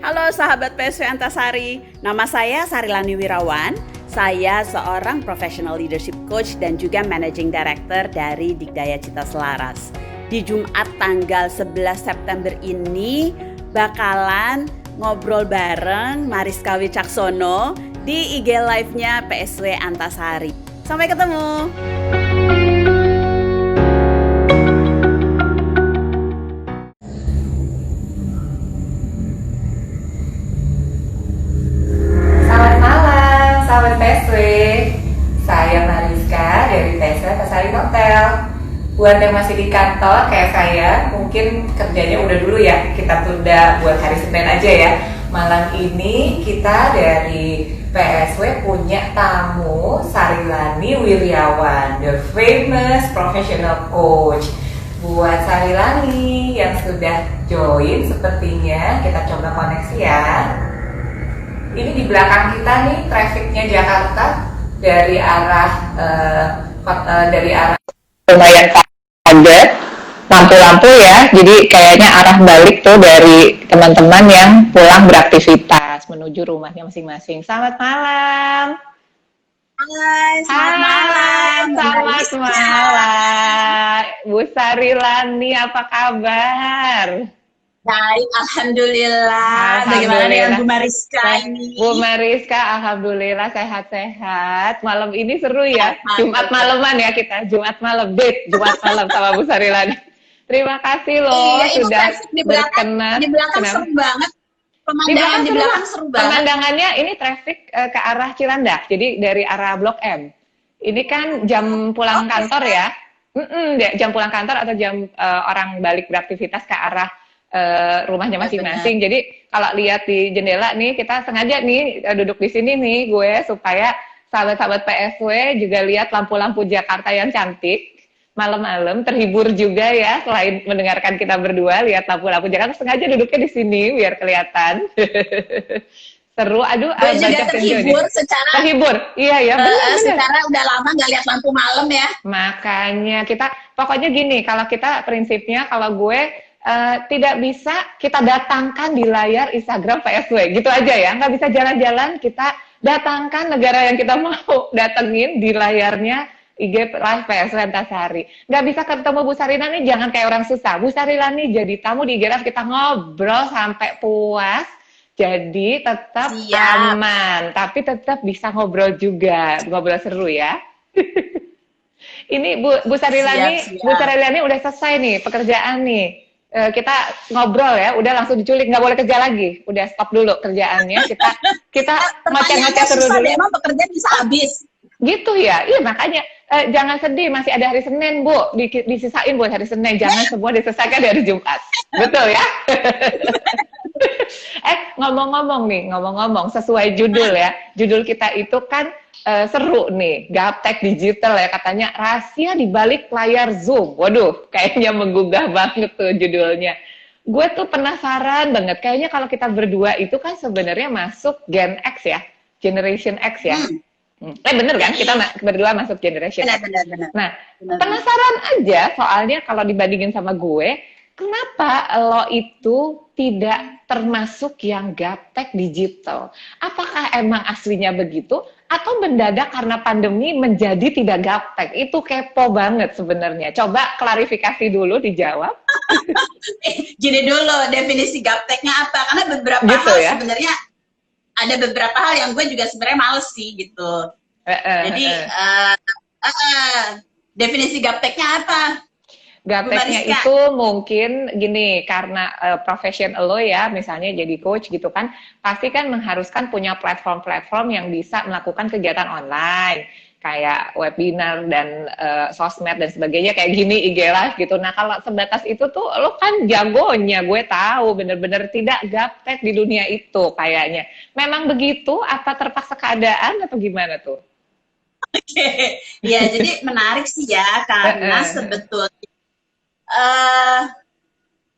Halo sahabat PSW Antasari, nama saya Sarilani Wirawan. Saya seorang professional leadership coach dan juga managing director dari Digdaya Cita Selaras. Di Jumat tanggal 11 September ini bakalan ngobrol bareng Mariska Wicaksono di IG Live-nya PSW Antasari. Sampai ketemu. Saya Mariska dari PSW Antasari Hotel. Buat yang masih di kantor kayak saya, mungkin kerjanya udah dulu ya, kita tunda buat hari Senin aja ya. Malam ini kita dari PSW punya tamu Sarilani Wiryawan, the famous professional coach. Buat Sarilani yang sudah join, sepertinya kita coba koneksi ya. Ini di belakang kita nih trafficnya Jakarta dari arah lumayan padat, lampu-lampu ya, jadi kayaknya arah balik tuh dari teman-teman yang pulang beraktivitas menuju rumahnya masing-masing. Selamat malam. Hai, selamat malam. Selamat malam. Bu Sarilani, apa kabar? Baik, alhamdulillah. Bagaimana dengan Bu Mariska ini? Bu Mariska, alhamdulillah sehat-sehat. Malam ini seru ya. Jumat malaman ya kita. Jumat malam, date Jumat malam sama Bu Sarilani. Terima kasih loh sudah berkenan. Di belakang seru banget. Pemandangan di belakang seru banget. Pemandangannya ini traffic ke arah Cilandak. Jadi dari arah Blok M. Ini kan jam pulang kantor ya. Jam pulang kantor atau jam orang balik beraktivitas ke arah rumahnya masing-masing. Jadi kalau lihat di jendela nih, kita sengaja nih duduk di sini nih gue supaya sahabat-sahabat PSW juga lihat lampu-lampu Jakarta yang cantik. Malam-malam terhibur juga ya, selain mendengarkan kita berdua lihat lampu-lampu Jakarta, sengaja duduknya di sini biar kelihatan. Seru, aduh, gue juga terhibur secara terhibur, iya ya, benar. Secara udah lama nggak lihat lampu malam ya. Makanya kita, pokoknya gini, kalau kita prinsipnya, kalau gue tidak bisa kita datangkan di layar Instagram PSW, gitu aja ya, nggak bisa jalan-jalan, kita datangkan negara yang kita mau datengin di layarnya IG Live PSW Antasari. Nggak bisa ketemu Bu Sarilani, jangan kayak orang susah. Bu Sarilani jadi tamu di IG Live, kita ngobrol sampai puas, jadi tetap aman, tapi tetap bisa ngobrol juga, ngobrol seru ya. Ini Bu Sarilani, Bu Sarilani udah selesai nih pekerjaan nih. Kita ngobrol ya, udah langsung diculik, nggak boleh kerja lagi, udah stop dulu kerjaannya, kita ngoceh-ngoceh seru dulu. Emang pekerjaan bisa habis gitu ya, iya makanya jangan sedih, masih ada hari Senin Bu, disisain buat hari Senin, jangan semua diselesaikan dari Jumat, betul ya. Ngomong-ngomong sesuai judul ya, judul kita itu kan seru nih, gaptek digital ya, katanya rahasia di balik layar Zoom. Waduh, kayaknya menggugah banget tuh judulnya. Gue tuh penasaran banget, kayaknya kalau kita berdua itu kan sebenarnya masuk Gen X ya, Generation X ya. Bener kan, kita berdua masuk Generation X. Benar. Nah, penasaran aja soalnya kalau dibandingin sama gue, kenapa lo itu tidak termasuk yang gaptek digital? Apakah emang aslinya begitu? Atau mendadak karena pandemi menjadi tidak gaptek? Itu kepo banget sebenarnya. Coba klarifikasi dulu, dijawab. Gini dulu, definisi gapteknya apa? Karena beberapa gitu hal ya? sebenarnya ada beberapa hal yang gue juga sebenarnya males sih gitu. Jadi definisi gapteknya apa? Gapteknya itu mungkin gini, karena profession lo ya, misalnya jadi coach gitu kan, pasti kan mengharuskan punya platform-platform yang bisa melakukan kegiatan online, kayak webinar dan sosmed dan sebagainya, kayak gini IG Live gitu. Nah kalau sebatas itu tuh lo kan jagonya, gue tahu bener-bener tidak gaptek di dunia itu kayaknya. Memang begitu? Apa terpaksa keadaan atau gimana tuh? Oke, ya jadi menarik sih ya, karena sebetulnya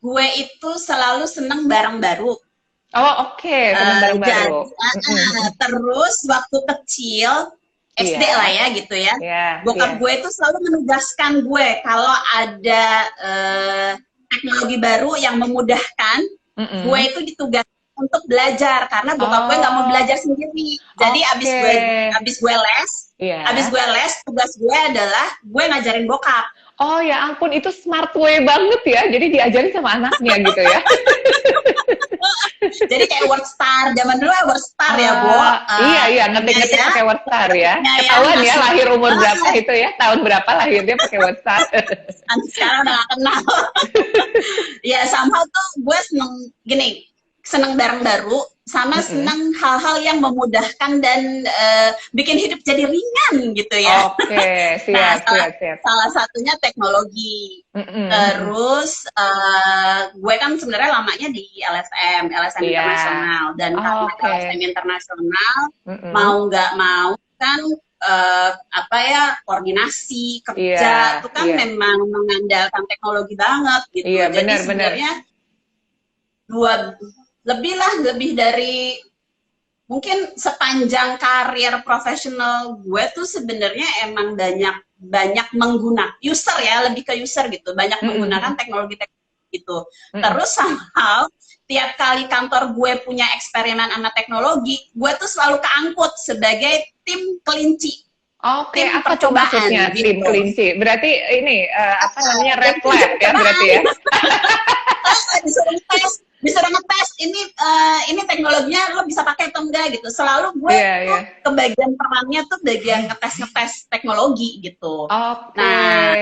gue itu selalu seneng barang baru. Oh oke, seneng barang baru. Terus waktu kecil SD lah ya gitu ya. Bokap gue itu selalu menugaskan gue kalau ada teknologi baru yang memudahkan, gue itu ditugaskan untuk belajar karena bokap gue nggak mau belajar sendiri. Jadi abis gue les, tugas gue adalah gue ngajarin bokap. Oh ya ampun, itu smart way banget ya. Jadi diajarin sama anaknya gitu ya. Jadi kayak WordStar, zaman dulu WordStar ya, Bo. Iya, ngetik-ngetik pakai WordStar ya. Ketahuan ya lahir umur berapa itu ya, tahun berapa lahirnya pakai WordStar. Sekarang udah gak kenal. Ya somehow tuh gue seneng barang baru, sama seneng hal-hal yang memudahkan dan bikin hidup jadi ringan gitu ya. Oke, siap. Salah satunya teknologi. Terus gue kan sebenarnya lamanya di LSM internasional, dan karena LSM internasional mau nggak mau kan koordinasi kerja itu kan memang mengandalkan teknologi banget gitu. Jadi sebenarnya lebih dari mungkin sepanjang karir profesional gue tuh sebenarnya emang banyak menggunakan user ya, lebih ke user gitu, banyak menggunakan teknologi gitu. Terus somehow tiap kali kantor gue punya eksperimen sama teknologi, gue tuh selalu keangkut sebagai tim kelinci. Oke, apa coba maksudnya gitu. Tim kelinci? Berarti ini namanya red flag ya berarti ya? Disuruh ngetes ini teknologinya lo bisa pakai atau enggak gitu. Selalu gue tuh kebagian perannya tuh bagian ngetes teknologi gitu. Nah,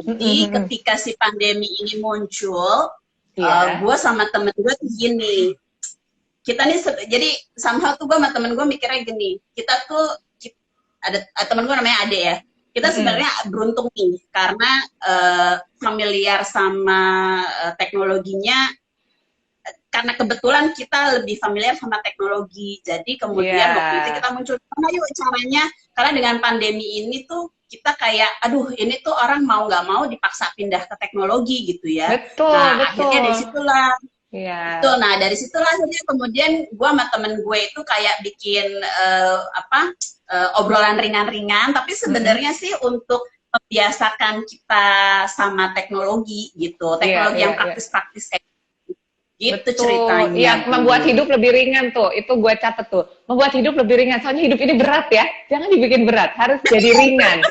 jadi ketika si pandemi ini muncul, gue sama temen gue tuh gini, kita nih jadi somehow tuh gue sama temen gue mikirnya gini, kita tuh ada temen gue namanya Ade ya. Kita sebenarnya beruntung nih karena familiar sama teknologinya, karena kebetulan kita lebih familiar sama teknologi. Jadi kemudian waktu itu kita muncul, yuk caranya, karena dengan pandemi ini tuh kita kayak, aduh ini tuh orang mau nggak mau dipaksa pindah ke teknologi gitu ya. Betul. Akhirnya dari situlah. Betul. Nah dari situlah kemudian gue sama temen gue itu kayak bikin obrolan ringan-ringan, tapi sebenarnya sih untuk membiasakan kita sama teknologi gitu, teknologi yang praktis-praktis kayak gitu ceritanya. Iya, membuat hidup lebih ringan tuh, itu gue catat tuh, membuat hidup lebih ringan, soalnya hidup ini berat ya, jangan dibikin berat, harus jadi ringan.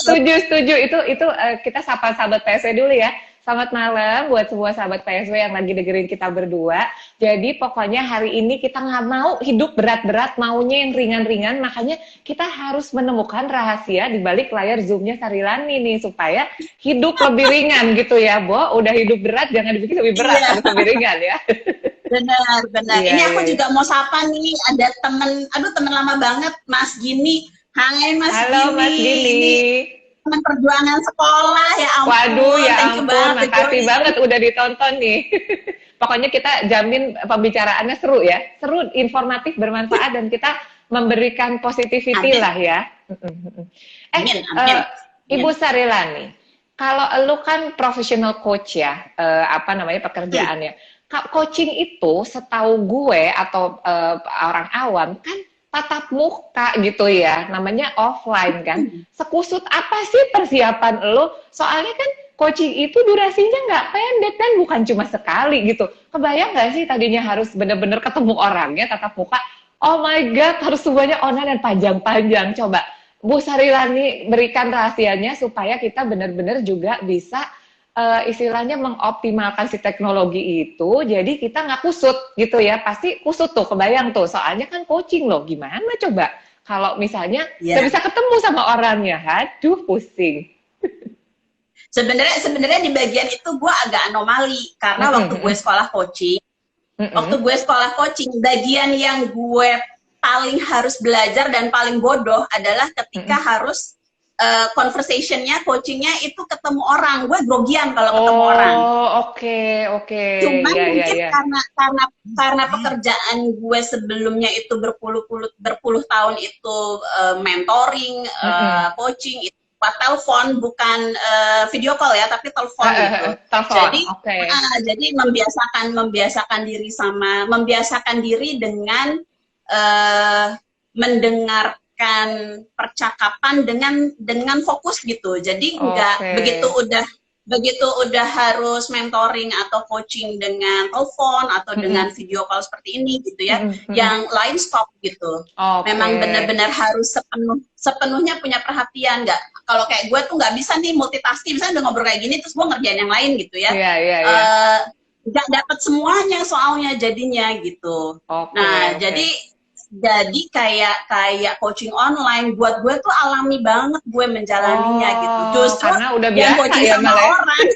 Setuju, itu kita sapa sahabat PSW dulu ya. Selamat malam buat semua sahabat PSW yang lagi dengerin kita berdua. Jadi pokoknya hari ini kita nggak mau hidup berat-berat, maunya yang ringan-ringan. Makanya kita harus menemukan rahasia di balik layar Zoom-nya Sarilani nih, supaya hidup lebih ringan gitu ya, Bo. Udah hidup berat, jangan dibikin lebih berat, harus lebih ringan ya. Benar. Ini aku juga mau sapa nih, ada temen lama banget, Mas Gini. Hai Mas Gini. Halo Mas Gini. Teman perjuangan sekolah ya ampun. Waduh ya ampun, makasih banget udah ditonton nih. Pokoknya kita jamin pembicaraannya seru ya, seru, informatif, bermanfaat, dan kita memberikan positivity lah ya. Amin. Ibu Sarilani, kalau lu kan professional coach ya, pekerjaannya. Coaching itu setahu gue atau orang awam kan tatap muka gitu ya, namanya offline kan. Sekusut apa sih persiapan lo? Soalnya kan coaching itu durasinya nggak pendek kan, bukan cuma sekali gitu. Kebayang nggak sih tadinya harus bener-bener ketemu orangnya tatap muka? Oh my God, harus semuanya online dan panjang-panjang. Coba Bu Sarilani berikan rahasianya supaya kita bener-bener juga bisa istilahnya mengoptimalkan si teknologi itu, jadi kita nggak kusut gitu ya. Pasti kusut tuh, kebayang tuh, soalnya kan coaching loh, gimana coba kalau misalnya nggak bisa ketemu sama orangnya, aduh pusing. Sebenarnya di bagian itu gue agak anomali, karena waktu gue sekolah coaching, bagian yang gue paling harus belajar dan paling bodoh adalah ketika harus conversation-nya, coaching-nya itu ketemu orang. Gue grogian kalau ketemu orang. Oh, oke. Cuman mungkin karena pekerjaan gue sebelumnya itu berpuluh tahun itu mentoring, coaching, itu telepon, bukan video call ya, tapi telepon gitu. Jadi membiasakan diri dengan mendengar percakapan dengan fokus gitu. Jadi nggak begitu udah begitu udah harus mentoring atau coaching dengan telepon atau dengan video call seperti ini gitu ya, yang lain stop gitu. Memang benar-benar harus sepenuhnya punya perhatian. Nggak, kalau kayak gue tuh nggak bisa nih multitasking, misalnya udah ngobrol kayak gini terus gue ngerjain yang lain gitu ya. Nggak dapat semuanya soalnya jadinya gitu. Jadi kayak coaching online buat gue tuh alami banget gue menjalaninya gitu. Justru karena udah biasa yang coaching ya, sama orang,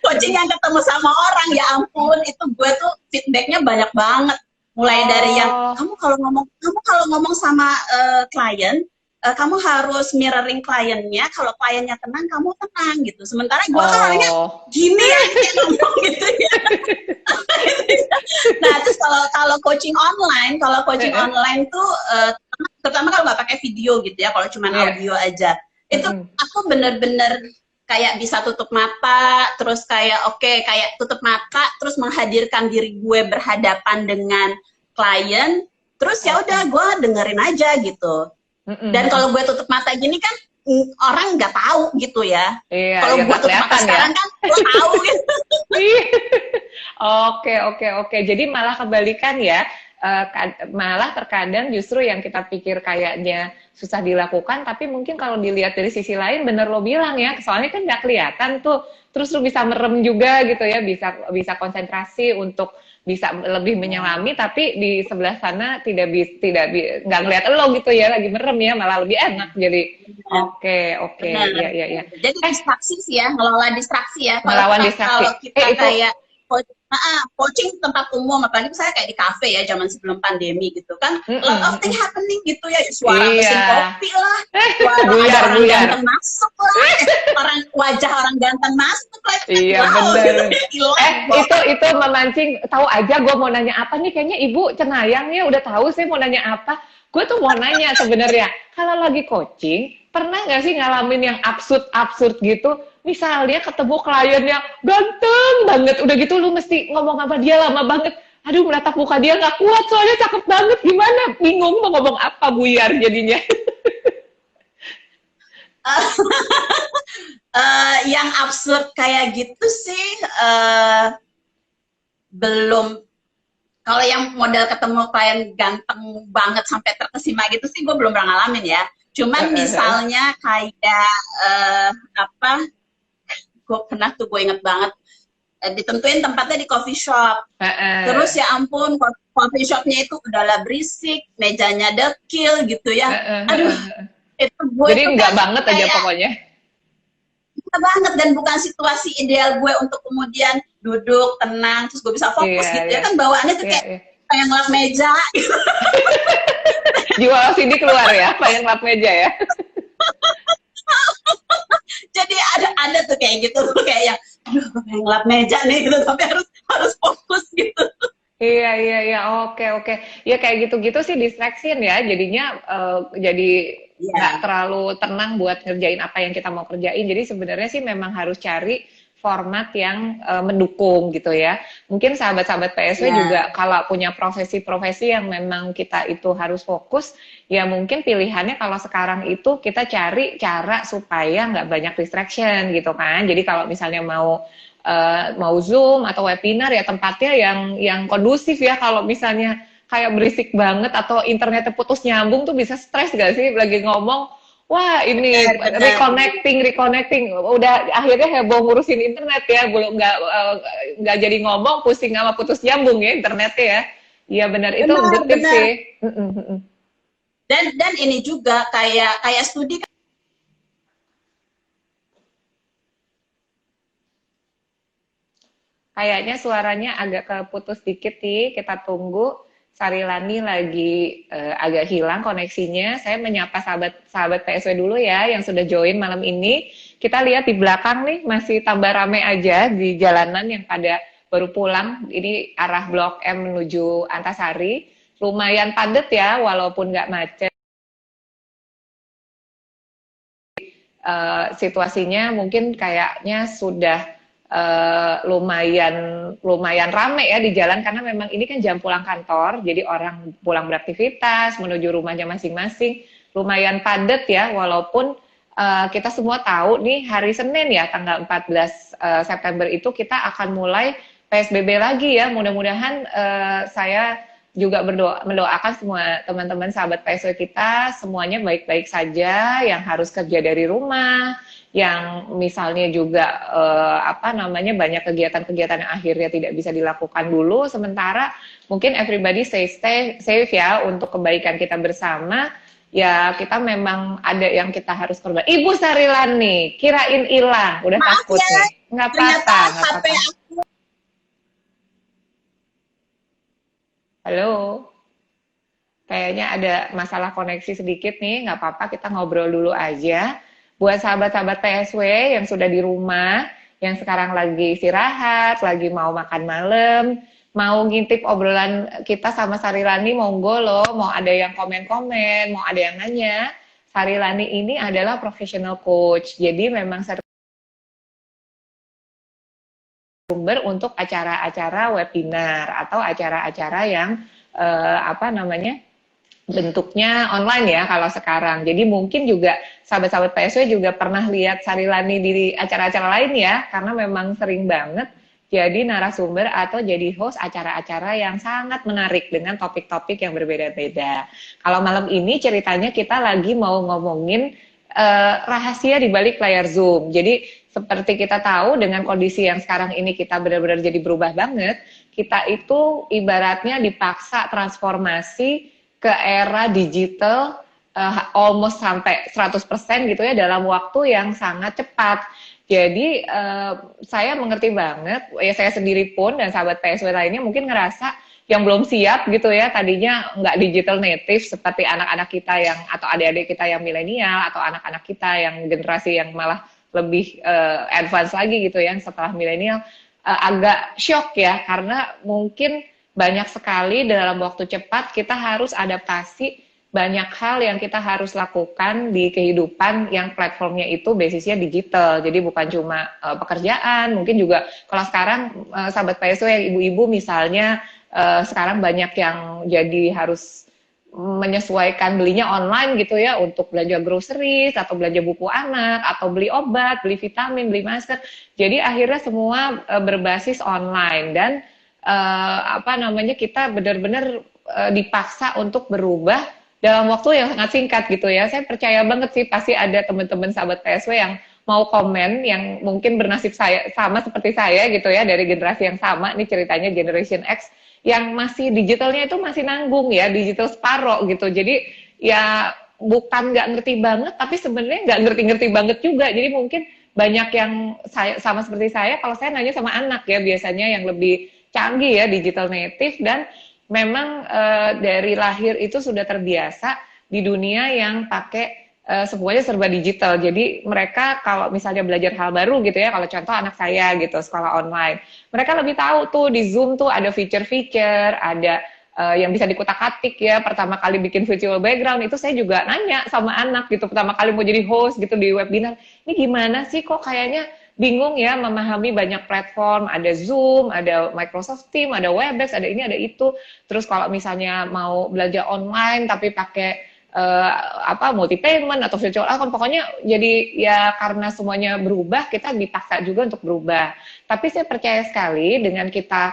coaching yang ketemu sama orang, ya ampun, itu gue tuh feedbacknya banyak banget. Mulai dari yang kamu kalau ngomong sama klien, kamu harus mirroring kliennya. Kalau kliennya tenang, kamu tenang gitu. Sementara gue kan orangnya gini ya, kayak ngomong gitu ya. Nah, terus kalau coaching online tuh terutama kalau nggak pakai video gitu ya, kalau cuma audio aja, itu aku bener-bener kayak bisa tutup mata, terus kayak kayak tutup mata, terus menghadirkan diri gue berhadapan dengan klien, terus ya udah gue dengerin aja gitu. Dan kalau gue tutup mata gini kan orang nggak tahu gitu ya. Kalau gue tutup mata sekarang kan lo tahu gitu. Oke. Jadi malah kebalikan ya. Malah terkadang justru yang kita pikir kayaknya susah dilakukan, tapi mungkin kalau dilihat dari sisi lain, bener lo bilang ya, soalnya kan nggak kelihatan tuh, terus lo bisa merem juga gitu ya, bisa konsentrasi untuk bisa lebih menyelami, tapi di sebelah sana nggak ngeliat lo gitu ya, lagi merem ya, malah lebih enak. Jadi oke. Ya. Jadi distraksi sih ya, ngelola distraksi ya. Melawan distraksi. Kalau kita kayak coaching tempat umum, apalagi saya kayak di kafe ya, zaman sebelum pandemi gitu kan, lot of thing happening gitu ya, suara mesin kopi lah, suara orang ganteng masuk lah, wajah orang ganteng masuk lah, bener. Itu memancing, tahu aja gue mau nanya apa nih, kayaknya ibu cenayang ya, udah tahu saya mau nanya apa. Gue tuh mau nanya sebenarnya, kalau lagi coaching, pernah nggak sih ngalamin yang absurd gitu? Misalnya ketemu klien yang ganteng banget, udah gitu lu mesti ngomong sama dia lama banget. Aduh, menatap muka dia nggak kuat, soalnya cakep banget. Gimana? Bingung mau ngomong apa, buyar jadinya. Yang absurd kayak gitu sih, belum. Kalau yang model ketemu klien ganteng banget sampai terkesima gitu sih, gue belum pernah ngalamin ya. Cuman misalnya kayak gue inget banget, ditentuin tempatnya di coffee shop. Terus ya ampun, coffee shopnya itu udahlah berisik, mejanya dekil gitu ya. Aduh, itu gue jadi nggak banget aja pokoknya. Nggak banget, dan bukan situasi ideal gue untuk kemudian duduk tenang terus gue bisa fokus gitu ya, kan bawaannya tuh kayak pengen ngelap meja gitu. Jual sini keluar ya, pengen ngelap meja ya. Jadi ada tuh kayak gitu, kayak yang aduh pengen ngelap meja nih gitu, tapi harus fokus gitu. Iya, oke. Ya kayak gitu-gitu sih distraction ya, jadinya jadi nggak terlalu tenang buat ngerjain apa yang kita mau kerjain. Jadi sebenarnya sih memang harus cari format yang mendukung gitu ya. Mungkin sahabat-sahabat PSW juga kalau punya profesi-profesi yang memang kita itu harus fokus, ya mungkin pilihannya kalau sekarang itu kita cari cara supaya nggak banyak distraction gitu kan. Jadi kalau misalnya mau Zoom atau webinar ya tempatnya yang kondusif ya. Kalau misalnya kayak berisik banget atau internetnya putus nyambung tuh bisa stres gak sih lagi ngomong? Wah ini reconnecting, udah akhirnya heboh ngurusin internet ya, belum nggak jadi ngomong, pusing sama putus nyambung ya internetnya ya. Iya benar, itu good tips sih. Dan ini juga kayak studi. Kayaknya suaranya agak keputus dikit nih, kita tunggu. Sarilani lagi agak hilang koneksinya. Saya menyapa sahabat PSW dulu ya yang sudah join malam ini. Kita lihat di belakang nih masih tambah rame aja di jalanan yang pada baru pulang. Ini arah Blok M menuju Antasari. Lumayan padat ya walaupun nggak macet. Situasinya mungkin kayaknya sudah lumayan rame ya di jalan, karena memang ini kan jam pulang kantor, jadi orang pulang beraktivitas menuju rumahnya masing-masing, lumayan padat ya, walaupun kita semua tahu nih hari Senin ya tanggal 14 September itu kita akan mulai PSBB lagi ya. Mudah-mudahan saya juga mendoakan semua teman-teman sahabat PSW kita semuanya baik-baik saja, yang harus kerja dari rumah, yang misalnya juga banyak kegiatan-kegiatan yang akhirnya tidak bisa dilakukan dulu sementara. Mungkin everybody stay safe ya untuk kebaikan kita bersama. Ya kita memang ada yang kita harus korban. Ibu Sarilani, kirain hilang, udah Maaf takut ya, nih. Nggak apa-apa, nggak HP apa-apa. aku. Halo, kayaknya ada masalah koneksi sedikit nih, nggak apa-apa, kita ngobrol dulu aja. Buat sahabat-sahabat PSW yang sudah di rumah, yang sekarang lagi istirahat, lagi mau makan malam, mau ngintip obrolan kita sama Sarilani, monggo loh, mau ada yang komen-komen, mau ada yang nanya. Sarilani ini adalah professional coach, jadi memang sumber untuk acara-acara webinar atau acara-acara yang bentuknya online ya kalau sekarang. Jadi mungkin juga sahabat-sahabat PSW juga pernah lihat Sarilani di acara-acara lain ya, karena memang sering banget jadi narasumber atau jadi host acara-acara yang sangat menarik dengan topik-topik yang berbeda-beda. Kalau malam ini ceritanya kita lagi mau ngomongin rahasia di balik layar Zoom. Jadi seperti kita tahu dengan kondisi yang sekarang ini kita benar-benar jadi berubah banget, kita itu ibaratnya dipaksa transformasi ke era digital almost sampai 100% gitu ya dalam waktu yang sangat cepat. Jadi saya mengerti banget, ya saya sendiri pun dan sahabat PSW lainnya mungkin ngerasa yang belum siap gitu ya, tadinya nggak digital native seperti anak-anak kita yang atau adik-adik kita yang milenial atau anak-anak kita yang generasi yang malah lebih advance lagi gitu ya setelah milenial, agak shock ya karena mungkin banyak sekali dalam waktu cepat kita harus adaptasi banyak hal yang kita harus lakukan di kehidupan yang platformnya itu basisnya digital. Jadi bukan cuma pekerjaan, mungkin juga kalau sekarang sahabat PSW yang ibu-ibu misalnya sekarang banyak yang jadi harus menyesuaikan belinya online gitu ya untuk belanja groceries atau belanja buku anak atau beli obat, beli vitamin, beli masker. Jadi akhirnya semua berbasis online dan kita benar-benar dipaksa untuk berubah dalam waktu yang sangat singkat gitu ya. Saya percaya banget sih pasti ada teman-teman sahabat PSW yang mau komen yang mungkin bernasib sama seperti saya gitu ya, dari generasi yang sama. Ini ceritanya Generation X yang masih digitalnya itu masih nanggung ya, digital separoh gitu. Jadi ya bukan nggak ngerti banget, tapi sebenarnya nggak ngerti-ngerti banget juga. Jadi mungkin banyak yang sama seperti saya, kalau saya nanya sama anak ya biasanya yang lebih canggih ya, digital native, dan memang dari lahir itu sudah terbiasa di dunia yang pakai semuanya serba digital. Jadi mereka kalau misalnya belajar hal baru gitu ya, kalau contoh anak saya gitu sekolah online, mereka lebih tahu tuh di Zoom tuh ada feature-feature, ada yang bisa dikutak-atik ya. Pertama kali bikin virtual background itu saya juga nanya sama anak gitu, pertama kali mau jadi host gitu di webinar, ini gimana sih kok kayaknya bingung ya memahami banyak platform, ada Zoom, ada Microsoft Teams, ada Webex, ada ini, ada itu. Terus kalau misalnya mau belajar online tapi pakai multi payment atau virtual account, pokoknya jadi ya karena semuanya berubah, kita dipaksa juga untuk berubah. Tapi saya percaya sekali dengan kita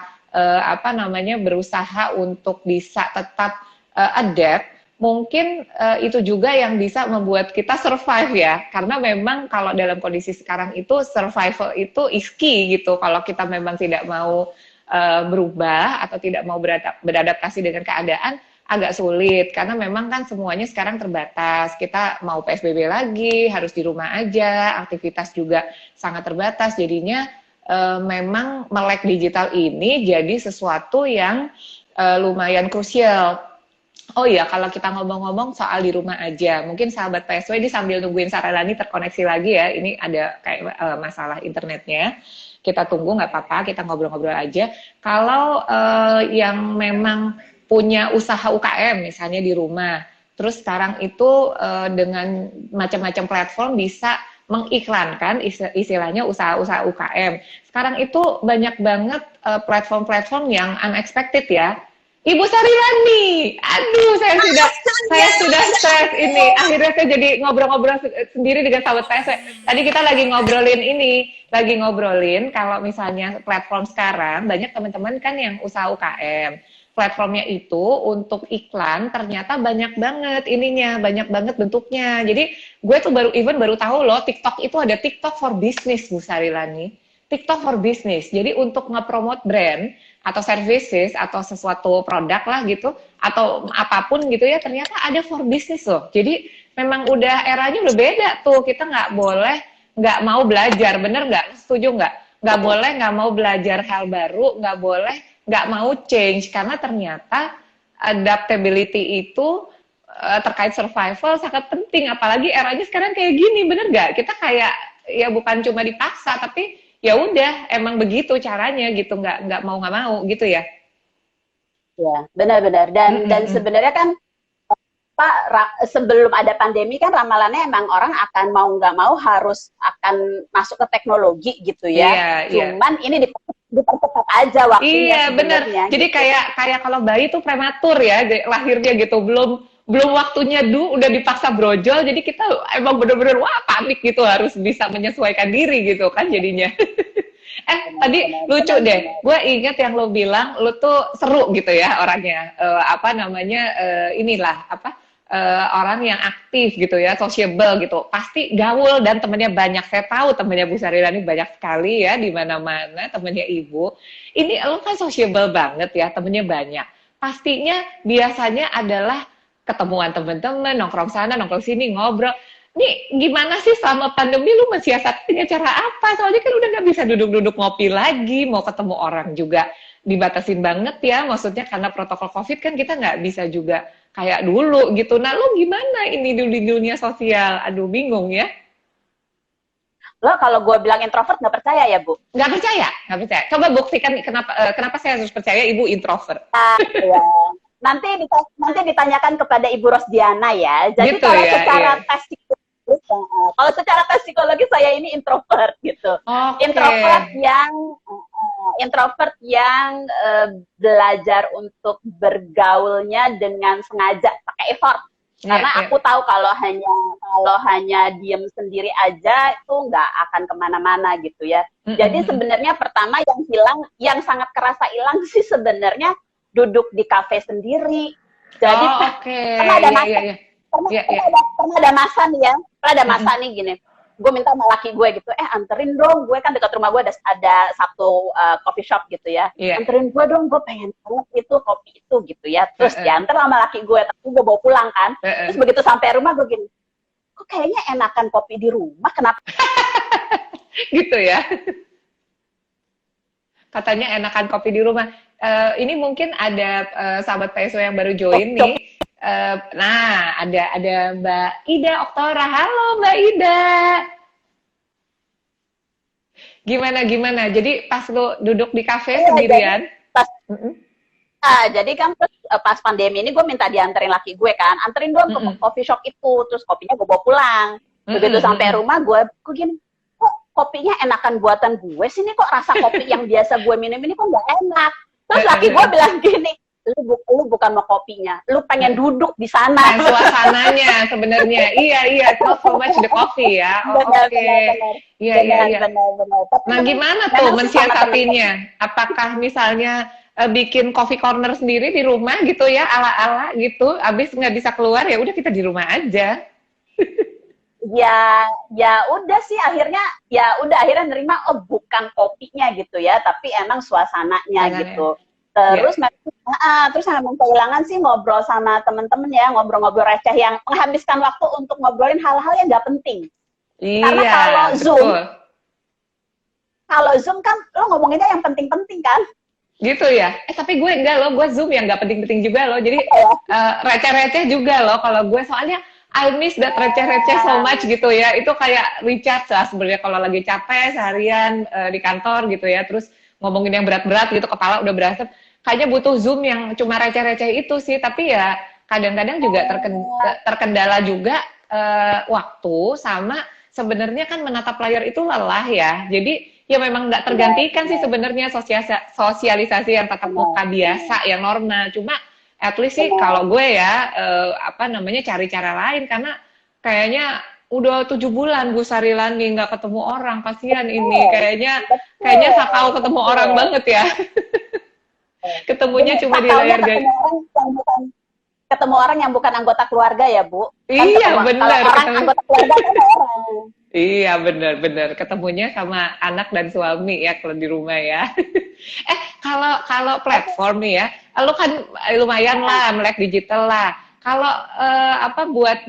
berusaha untuk bisa tetap adapt, mungkin itu juga yang bisa membuat kita survive ya, karena memang kalau dalam kondisi sekarang itu survival itu is key gitu. Kalau kita memang tidak mau berubah atau tidak mau beradaptasi dengan keadaan, agak sulit, karena memang kan semuanya sekarang terbatas. Kita mau PSBB lagi, harus di rumah aja, aktivitas juga sangat terbatas, jadinya memang melek digital ini jadi sesuatu yang lumayan krusial. Oh iya, kalau kita ngomong-ngomong soal di rumah aja, mungkin sahabat PSW ini sambil nungguin Sarilani terkoneksi lagi ya, ini ada kayak masalah internetnya, kita tunggu nggak apa-apa, kita ngobrol-ngobrol aja. Kalau yang memang punya usaha UKM misalnya di rumah, terus sekarang itu dengan macam-macam platform bisa mengiklankan istilahnya usaha-usaha UKM. Sekarang itu banyak banget platform-platform yang unexpected ya, Ibu Sarilani, aduh saya sudah stres ini. Akhirnya saya jadi ngobrol-ngobrol sendiri dengan sahabat saya. Tadi kita lagi ngobrolin kalau misalnya platform sekarang banyak teman-teman kan yang usaha UKM. Platformnya itu untuk iklan ternyata banyak banget ininya, banyak banget bentuknya. Jadi gue tuh baru tahu loh TikTok itu ada TikTok for business, Bu Sarilani. TikTok for business. Jadi untuk nge-promote brand atau services atau sesuatu produk lah gitu atau apapun gitu ya, ternyata ada for business loh. Jadi memang udah eranya udah beda tuh. Kita nggak mau belajar, bener nggak? Setuju nggak? Nggak boleh nggak mau belajar hal baru, nggak boleh nggak mau change, karena ternyata adaptability itu terkait survival sangat penting, apalagi eranya sekarang kayak gini, bener nggak? Kita kayak ya bukan cuma dipaksa, tapi ya udah emang begitu caranya gitu, nggak mau gitu ya. Ya, benar-benar. Dan sebenarnya kan Pak, sebelum ada pandemi kan ramalannya emang orang akan mau nggak mau harus akan masuk ke teknologi gitu ya. Cuman ini dipercepat aja waktunya. Iya benar. Jadi kayak kalau bayi tuh prematur ya lahirnya gitu, belum waktunya udah dipaksa brojol, jadi kita emang bener-bener wah panik gitu, harus bisa menyesuaikan diri gitu kan jadinya. Tadi lucu deh, gue inget yang lo bilang lo tuh seru gitu ya orangnya, orang yang aktif gitu ya, sociable gitu, pasti gaul dan temennya banyak. Saya tahu temennya Bu Sarilani banyak sekali ya, di mana-mana temennya Ibu. Ini lo kan sociable banget ya, temennya banyak. Pastinya biasanya adalah ketemuan teman-teman, nongkrong sana, nongkrong sini, ngobrol. Nih gimana sih selama pandemi lu mensiasati dengan cara apa? Soalnya kan udah nggak bisa duduk-duduk ngopi lagi, mau ketemu orang juga dibatasin banget ya, maksudnya karena protokol COVID kan kita nggak bisa juga kayak dulu gitu. Nah lu gimana ini di dunia sosial? Aduh bingung ya. Lo kalau gue bilang introvert nggak percaya ya, Bu? Nggak percaya. Coba buktikan kenapa saya harus percaya Ibu introvert. Ya. Nanti ditanyakan kepada Ibu Rosdiana ya. Jadi gitu, kalau secara tes psikologi saya ini introvert gitu. Okay. Introvert yang belajar untuk bergaulnya dengan sengaja pakai effort. Karena aku tahu kalau hanya diem sendiri aja itu nggak akan kemana-mana gitu ya. Jadi sebenarnya pertama yang sangat kerasa hilang sih sebenarnya duduk di kafe sendiri. Jadi pernah ada masa nih gini. Gue minta sama laki gue gitu, anterin dong, gue kan dekat rumah gue ada satu coffee shop gitu ya, anterin gue dong, gue pengen banget itu kopi itu gitu ya, terus diantar sama laki gue, tapi gue bawa pulang kan, terus begitu sampai rumah gue gini, kok kayaknya enakan kopi di rumah, kenapa? Gitu ya, katanya enakan kopi di rumah. Ini mungkin ada sahabat PSW yang baru join nih. Nah, ada Mbak Ida Oktora. Halo Mbak Ida. Gimana? Jadi pas lo duduk di kafe sendirian? Jadi kan pas pandemi ini gue minta dianterin laki gue kan, anterin dong ke coffee shop itu, terus kopinya gue bawa pulang. Begitu sampai rumah gue gini, kok kopinya enakan buatan gue sih, nih kok rasa kopi yang biasa gue minum ini kok nggak enak. Terus laki gue bilang gini, lu bukan mau kopinya, lu pengen duduk di sana. Nah, suasananya sebenarnya. Iya, not so much the coffee ya. Oke. Iya. Nah, gimana tuh mensiasatinya? Apakah misalnya bikin coffee corner sendiri di rumah gitu ya, ala-ala gitu, abis nggak bisa keluar ya udah kita di rumah aja. Ya udah sih akhirnya nerima bukan kopinya gitu ya, tapi emang suasananya gitu. Terus terus memang kehilangan sih ngobrol sama temen-temen ya, ngobrol-ngobrol receh yang menghabiskan waktu untuk ngobrolin hal-hal yang nggak penting. Karena kalau Zoom kan lo ngomonginnya yang penting-penting kan. Gitu ya. Tapi gue enggak loh, gue Zoom yang nggak penting-penting juga loh. Jadi receh-receh juga loh kalau gue, soalnya I miss that receh-receh so much gitu ya. Itu kayak recharge lah sebenarnya kalau lagi capek seharian di kantor gitu ya. Terus ngomongin yang berat-berat gitu, kepala udah berasap. Kayaknya butuh Zoom yang cuma receh-receh itu sih. Tapi ya kadang-kadang juga terkendala juga waktu, sama sebenarnya kan menatap layar itu lelah ya. Jadi ya memang nggak tergantikan sih sebenarnya sosialisasi yang tatap muka biasa yang normal. Cuma at least sih kalau gue ya cari cara lain, karena kayaknya udah 7 bulan Bu Sarilani nggak ketemu orang, kasihan ini kayaknya sakau ketemu orang banget ya. Ketemunya cuma di layar guys. Ketemu orang yang bukan anggota keluarga ya, Bu. Iya, benar. Anggota keluarga kan orang. Iya, benar. Ketemunya sama anak dan suami ya kalau di rumah ya. Kalau platform nih ya, lu kan lumayan lah melek digital lah. Kalau buat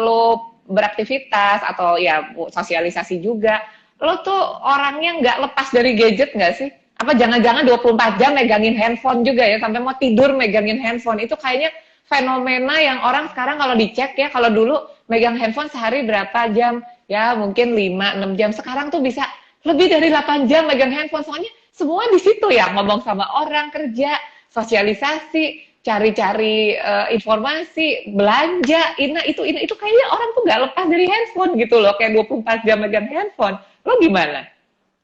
lo beraktivitas atau ya sosialisasi juga, lo tuh orangnya nggak lepas dari gadget nggak sih? Apa jangan-jangan 24 jam megangin handphone juga ya, sampai mau tidur megangin handphone? Itu kayaknya fenomena yang orang sekarang kalau dicek ya, kalau dulu megang handphone sehari berapa jam, ya mungkin 5-6 jam, sekarang tuh bisa lebih dari 8 jam megang handphone, soalnya semua di situ ya, ngomong sama orang, kerja, sosialisasi, cari-cari informasi, belanja, itu kayaknya orang tuh nggak lepas dari handphone gitu loh, kayak 24 jam megang handphone. Lo gimana?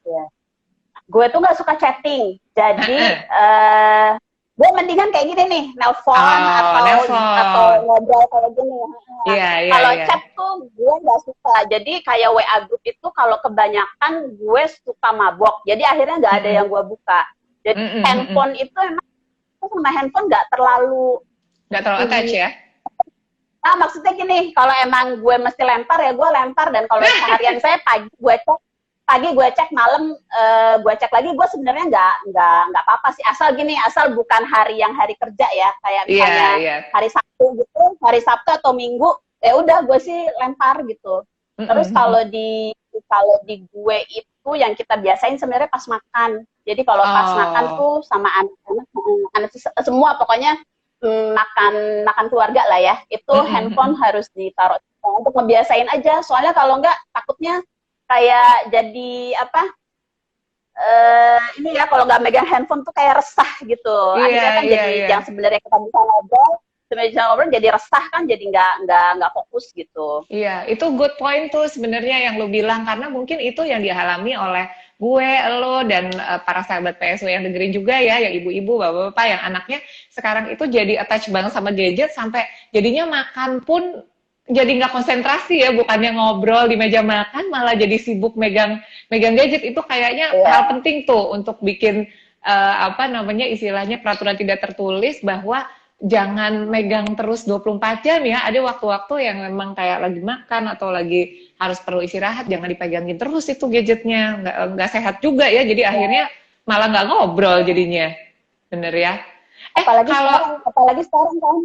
Ya. Gue tuh nggak suka chatting, jadi gue mendingan kayak gini nih, nelpon atau ngobrol kayak gini. Kalau chat tuh gue nggak suka. Jadi kayak WA group itu kalau kebanyakan gue suka mabok. Jadi akhirnya nggak ada yang gue buka. Jadi handphone itu emang sama handphone nggak terlalu attach ya. Nah, maksudnya gini, kalau emang gue mesti lempar ya gue lempar, dan kalau seharian saya pagi gue cek, malam gue cek lagi, gue sebenarnya nggak apa-apa sih, asal bukan hari kerja ya, kayak misalnya hari Sabtu atau Minggu, ya udah gue sih lempar gitu. Terus kalau di gue itu yang kita biasain sebenarnya pas makan. Jadi kalau pas makan tuh sama anak semua pokoknya makan keluarga lah ya, itu handphone harus ditaruh untuk ngebiasain aja, soalnya kalau enggak takutnya kayak jadi ini ya, kalau nggak megang handphone tuh kayak resah gitu. Akhirnya kan jadi yang sebenarnya kita bisa ngobrol jadi resah kan, jadi nggak fokus gitu. Iya, itu good point tuh sebenarnya yang lo bilang, karena mungkin itu yang dialami oleh gue, lo, dan para sahabat PSW yang dengerin juga ya, yang ibu-ibu, bapak-bapak yang anaknya sekarang itu jadi attach banget sama gadget, sampai jadinya makan pun jadi nggak konsentrasi ya, bukannya ngobrol di meja makan malah jadi sibuk megang gadget. Itu kayaknya hal penting tuh untuk bikin istilahnya peraturan tidak tertulis bahwa jangan megang terus 24 jam ya. Ada waktu-waktu yang memang kayak lagi makan atau lagi harus perlu istirahat, jangan dipegangin terus itu gadgetnya, nggak sehat juga ya, jadi akhirnya malah nggak ngobrol jadinya. Bener ya? Apalagi sekarang kan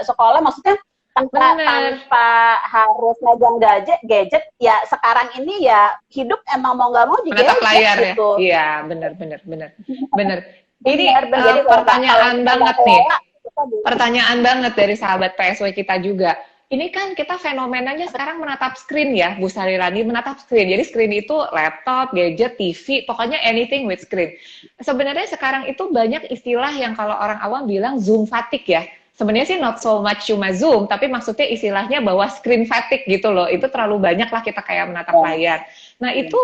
sekolah maksudnya tanpa harus megang gadget ya, sekarang ini ya hidup emang mau nggak mau di menatap gadget layar gitu. Ya. Iya, bener. Ini pertanyaan banget nih. Pertanyaan banget dari sahabat PSW kita juga. Ini kan kita fenomenanya sekarang menatap screen ya, Bu Sarilani, menatap screen. Jadi screen itu laptop, gadget, TV, pokoknya anything with screen. Sebenarnya sekarang itu banyak istilah yang kalau orang awam bilang Zoom fatigue ya. Sebenarnya sih not so much cuma Zoom, tapi maksudnya istilahnya bahwa screen fatigue gitu loh. Itu terlalu banyak lah kita kayak menatap layar. Nah itu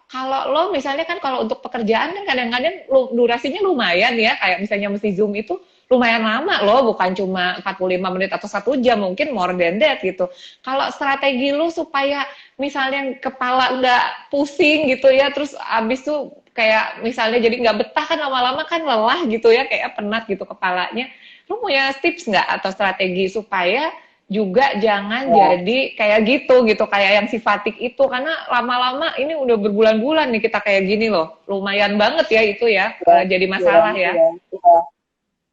kalau lo misalnya kan kalau untuk pekerjaan kan kadang-kadang durasinya lumayan ya, kayak misalnya mesti Zoom itu lumayan lama loh, bukan cuma 45 menit atau 1 jam, mungkin more than that gitu. Kalau strategi lo supaya misalnya kepala nggak pusing gitu ya, terus abis tuh kayak misalnya jadi nggak betah kan, lama-lama kan lelah gitu ya, kayak penat gitu kepalanya. Lo punya tips nggak atau strategi supaya juga jangan jadi kayak gitu kayak yang si fatigue itu, karena lama-lama ini udah berbulan-bulan nih kita kayak gini loh, lumayan banget ya itu ya, jadi masalah ya.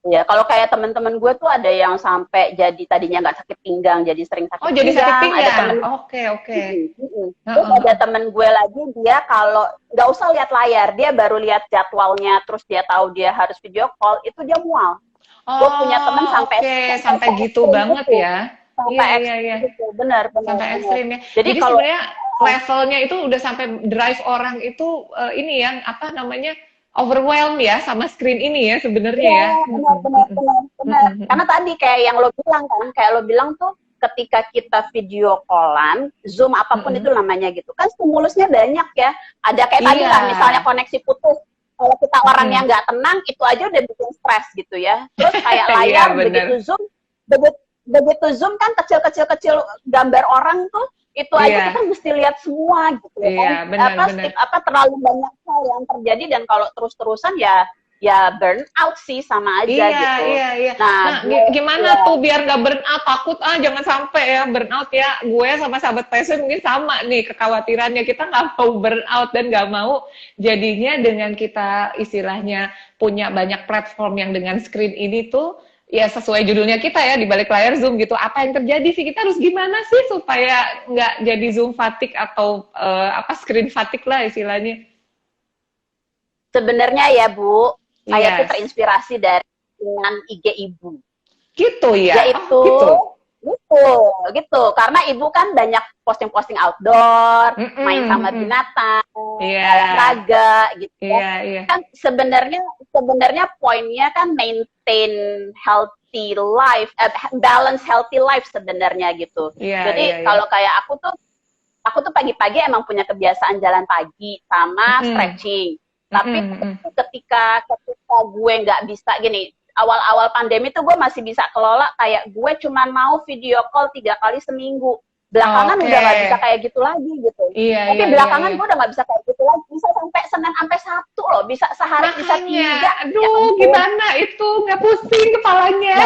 Iya, kalau kayak teman-teman gue tuh ada yang sampai jadi tadinya nggak sakit pinggang jadi sering sakit pinggang. Jadi sakit pinggang. Oke. Terus ada temen gue lagi, dia kalau nggak usah lihat layar, dia baru lihat jadwalnya, terus dia tahu dia harus video call, itu dia mual. Gue punya temen sampai gitu banget gitu. Ya. Iya. Gitu. Benar. Sampai ekstrim ya. Jadi kalau sebenarnya levelnya itu udah sampai drive orang itu ini yang overwhelm ya sama screen ini ya sebenarnya ya. Benar. Karena tadi kayak yang lo bilang kan, kayak lo bilang tuh ketika kita video callan, Zoom apapun itu namanya gitu, kan stimulusnya banyak ya. Ada kayak tadi lah, misalnya koneksi putus. Kalau kita orang yang nggak tenang, itu aja udah bikin stres gitu ya. Terus kayak layar, begitu Zoom kan kecil-kecil gambar orang tuh, itu aja kita mesti lihat semua gitu ya. Terlalu banyak hal yang terjadi, dan kalau terus-terusan ya burn out sih sama aja gitu. Iya. Nah gimana tuh biar nggak burn out? Takut jangan sampai ya burn out ya. Gue sama sahabat PSW mungkin sama nih kekhawatirannya, kita nggak mau burn out dan nggak mau jadinya dengan kita istilahnya punya banyak platform yang dengan screen ini tuh ya sesuai judulnya kita ya, di balik layar Zoom gitu. Apa yang terjadi sih? Kita harus gimana sih supaya nggak jadi Zoom fatigue atau screen fatigue lah istilahnya? Sebenarnya ya Bu, saya tuh terinspirasi dari dengan IG Ibu. Gitu ya? Yaitu, gitu. Karena Ibu kan banyak posting-posting outdoor, main sama binatang, olahraga, gitu. Kan sebenarnya poinnya kan maintain healthy life, balance healthy life sebenarnya gitu. Jadi kalau kayak aku tuh pagi-pagi emang punya kebiasaan jalan pagi sama stretching. Tapi ketika gue nggak bisa gini, awal-awal pandemi tuh gue masih bisa kelola kayak gue cuma mau video call 3 kali seminggu. Belakangan udah nggak bisa kayak gitu lagi gitu. Tapi belakangan gue udah nggak bisa kayak gitu lagi. Bisa sampai Senin sampai Sabtu loh, bisa sehari bisa 3. Aduh, gimana itu, nggak pusing kepalanya?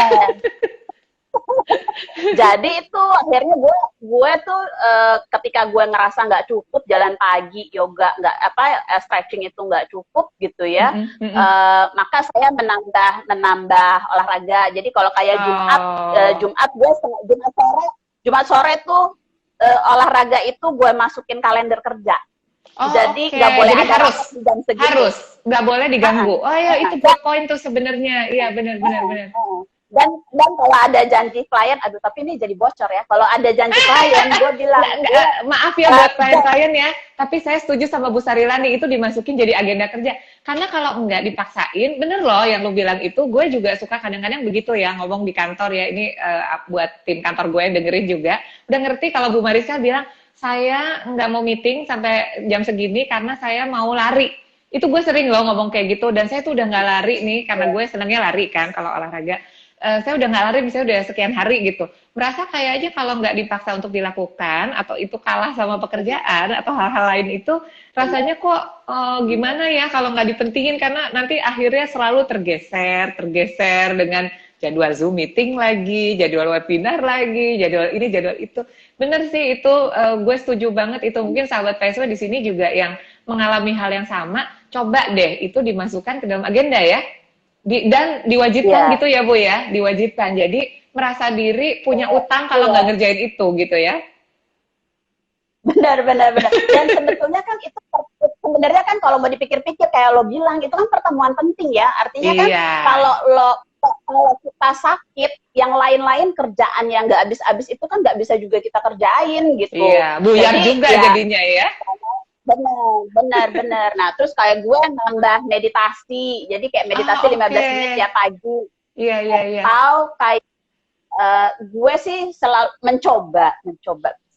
Jadi itu akhirnya gue tuh ketika gue ngerasa nggak cukup jalan pagi, yoga stretching itu nggak cukup gitu ya, maka saya menambah olahraga. Jadi kalau kayak Jumat sore tuh olahraga itu gue masukin kalender kerja. Jadi nggak boleh ada jam segitu. Harus nggak boleh diganggu. Itu poin tuh sebenarnya. Iya benar. Dan kalau ada janji klien, aduh tapi ini jadi bocor ya. Kalau ada janji klien, gue bilang maaf ya buat klien-klien ya, tapi saya setuju sama Bu Sarilani, itu dimasukin jadi agenda kerja. Karena kalau enggak dipaksain, bener loh yang lu bilang itu, gue juga suka kadang-kadang begitu ya, ngomong di kantor ya, ini buat tim kantor gue yang dengerin juga, udah ngerti kalau Bu Mariska bilang, saya nggak mau meeting sampai jam segini karena saya mau lari. Itu gue sering loh ngomong kayak gitu, dan saya tuh udah nggak lari nih, karena gue senangnya lari kan kalau olahraga. Saya udah nggak lari, misalnya udah sekian hari gitu. Merasa kayaknya kalau nggak dipaksa untuk dilakukan, atau itu kalah sama pekerjaan, atau hal-hal lain itu, rasanya kok gimana ya kalau nggak dipentingin, karena nanti akhirnya selalu tergeser dengan jadwal Zoom meeting lagi, jadwal webinar lagi, jadwal ini, jadwal itu. Bener sih itu, gue setuju banget itu. Mungkin sahabat PSW di sini juga yang mengalami hal yang sama, coba deh itu dimasukkan ke dalam agenda ya. Dan diwajibkan gitu ya Bu ya, diwajibkan. Jadi merasa diri punya utang kalau nggak ngerjain itu gitu ya. Benar. Dan sebetulnya kan itu sebenarnya kan kalau mau dipikir-pikir kayak lo bilang itu kan pertemuan penting ya. Artinya kan kalau kita sakit, yang lain-lain kerjaan yang nggak habis-habis itu kan nggak bisa juga kita kerjain gitu. Iya, buyar juga jadinya ya. Benar. Nah, terus kayak gue nambah meditasi. Jadi kayak meditasi 15 menit ya pagi. Iya. Atau kayak gue sih selalu mencoba.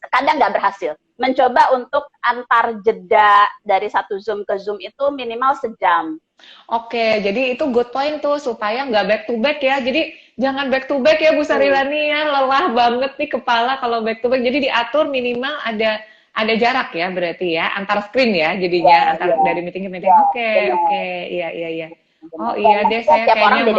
Kadang nggak berhasil. Mencoba untuk antar jeda dari satu Zoom ke Zoom itu minimal sejam. Oke, jadi itu good point tuh supaya nggak back to back ya. Jadi jangan back to back ya Bu Sarilani ya. Lelah banget nih kepala kalau back to back. Jadi diatur minimal ada jarak ya berarti ya, antar screen ya dari meeting ke meeting. Oke, iya. Oh iya deh, saya kayaknya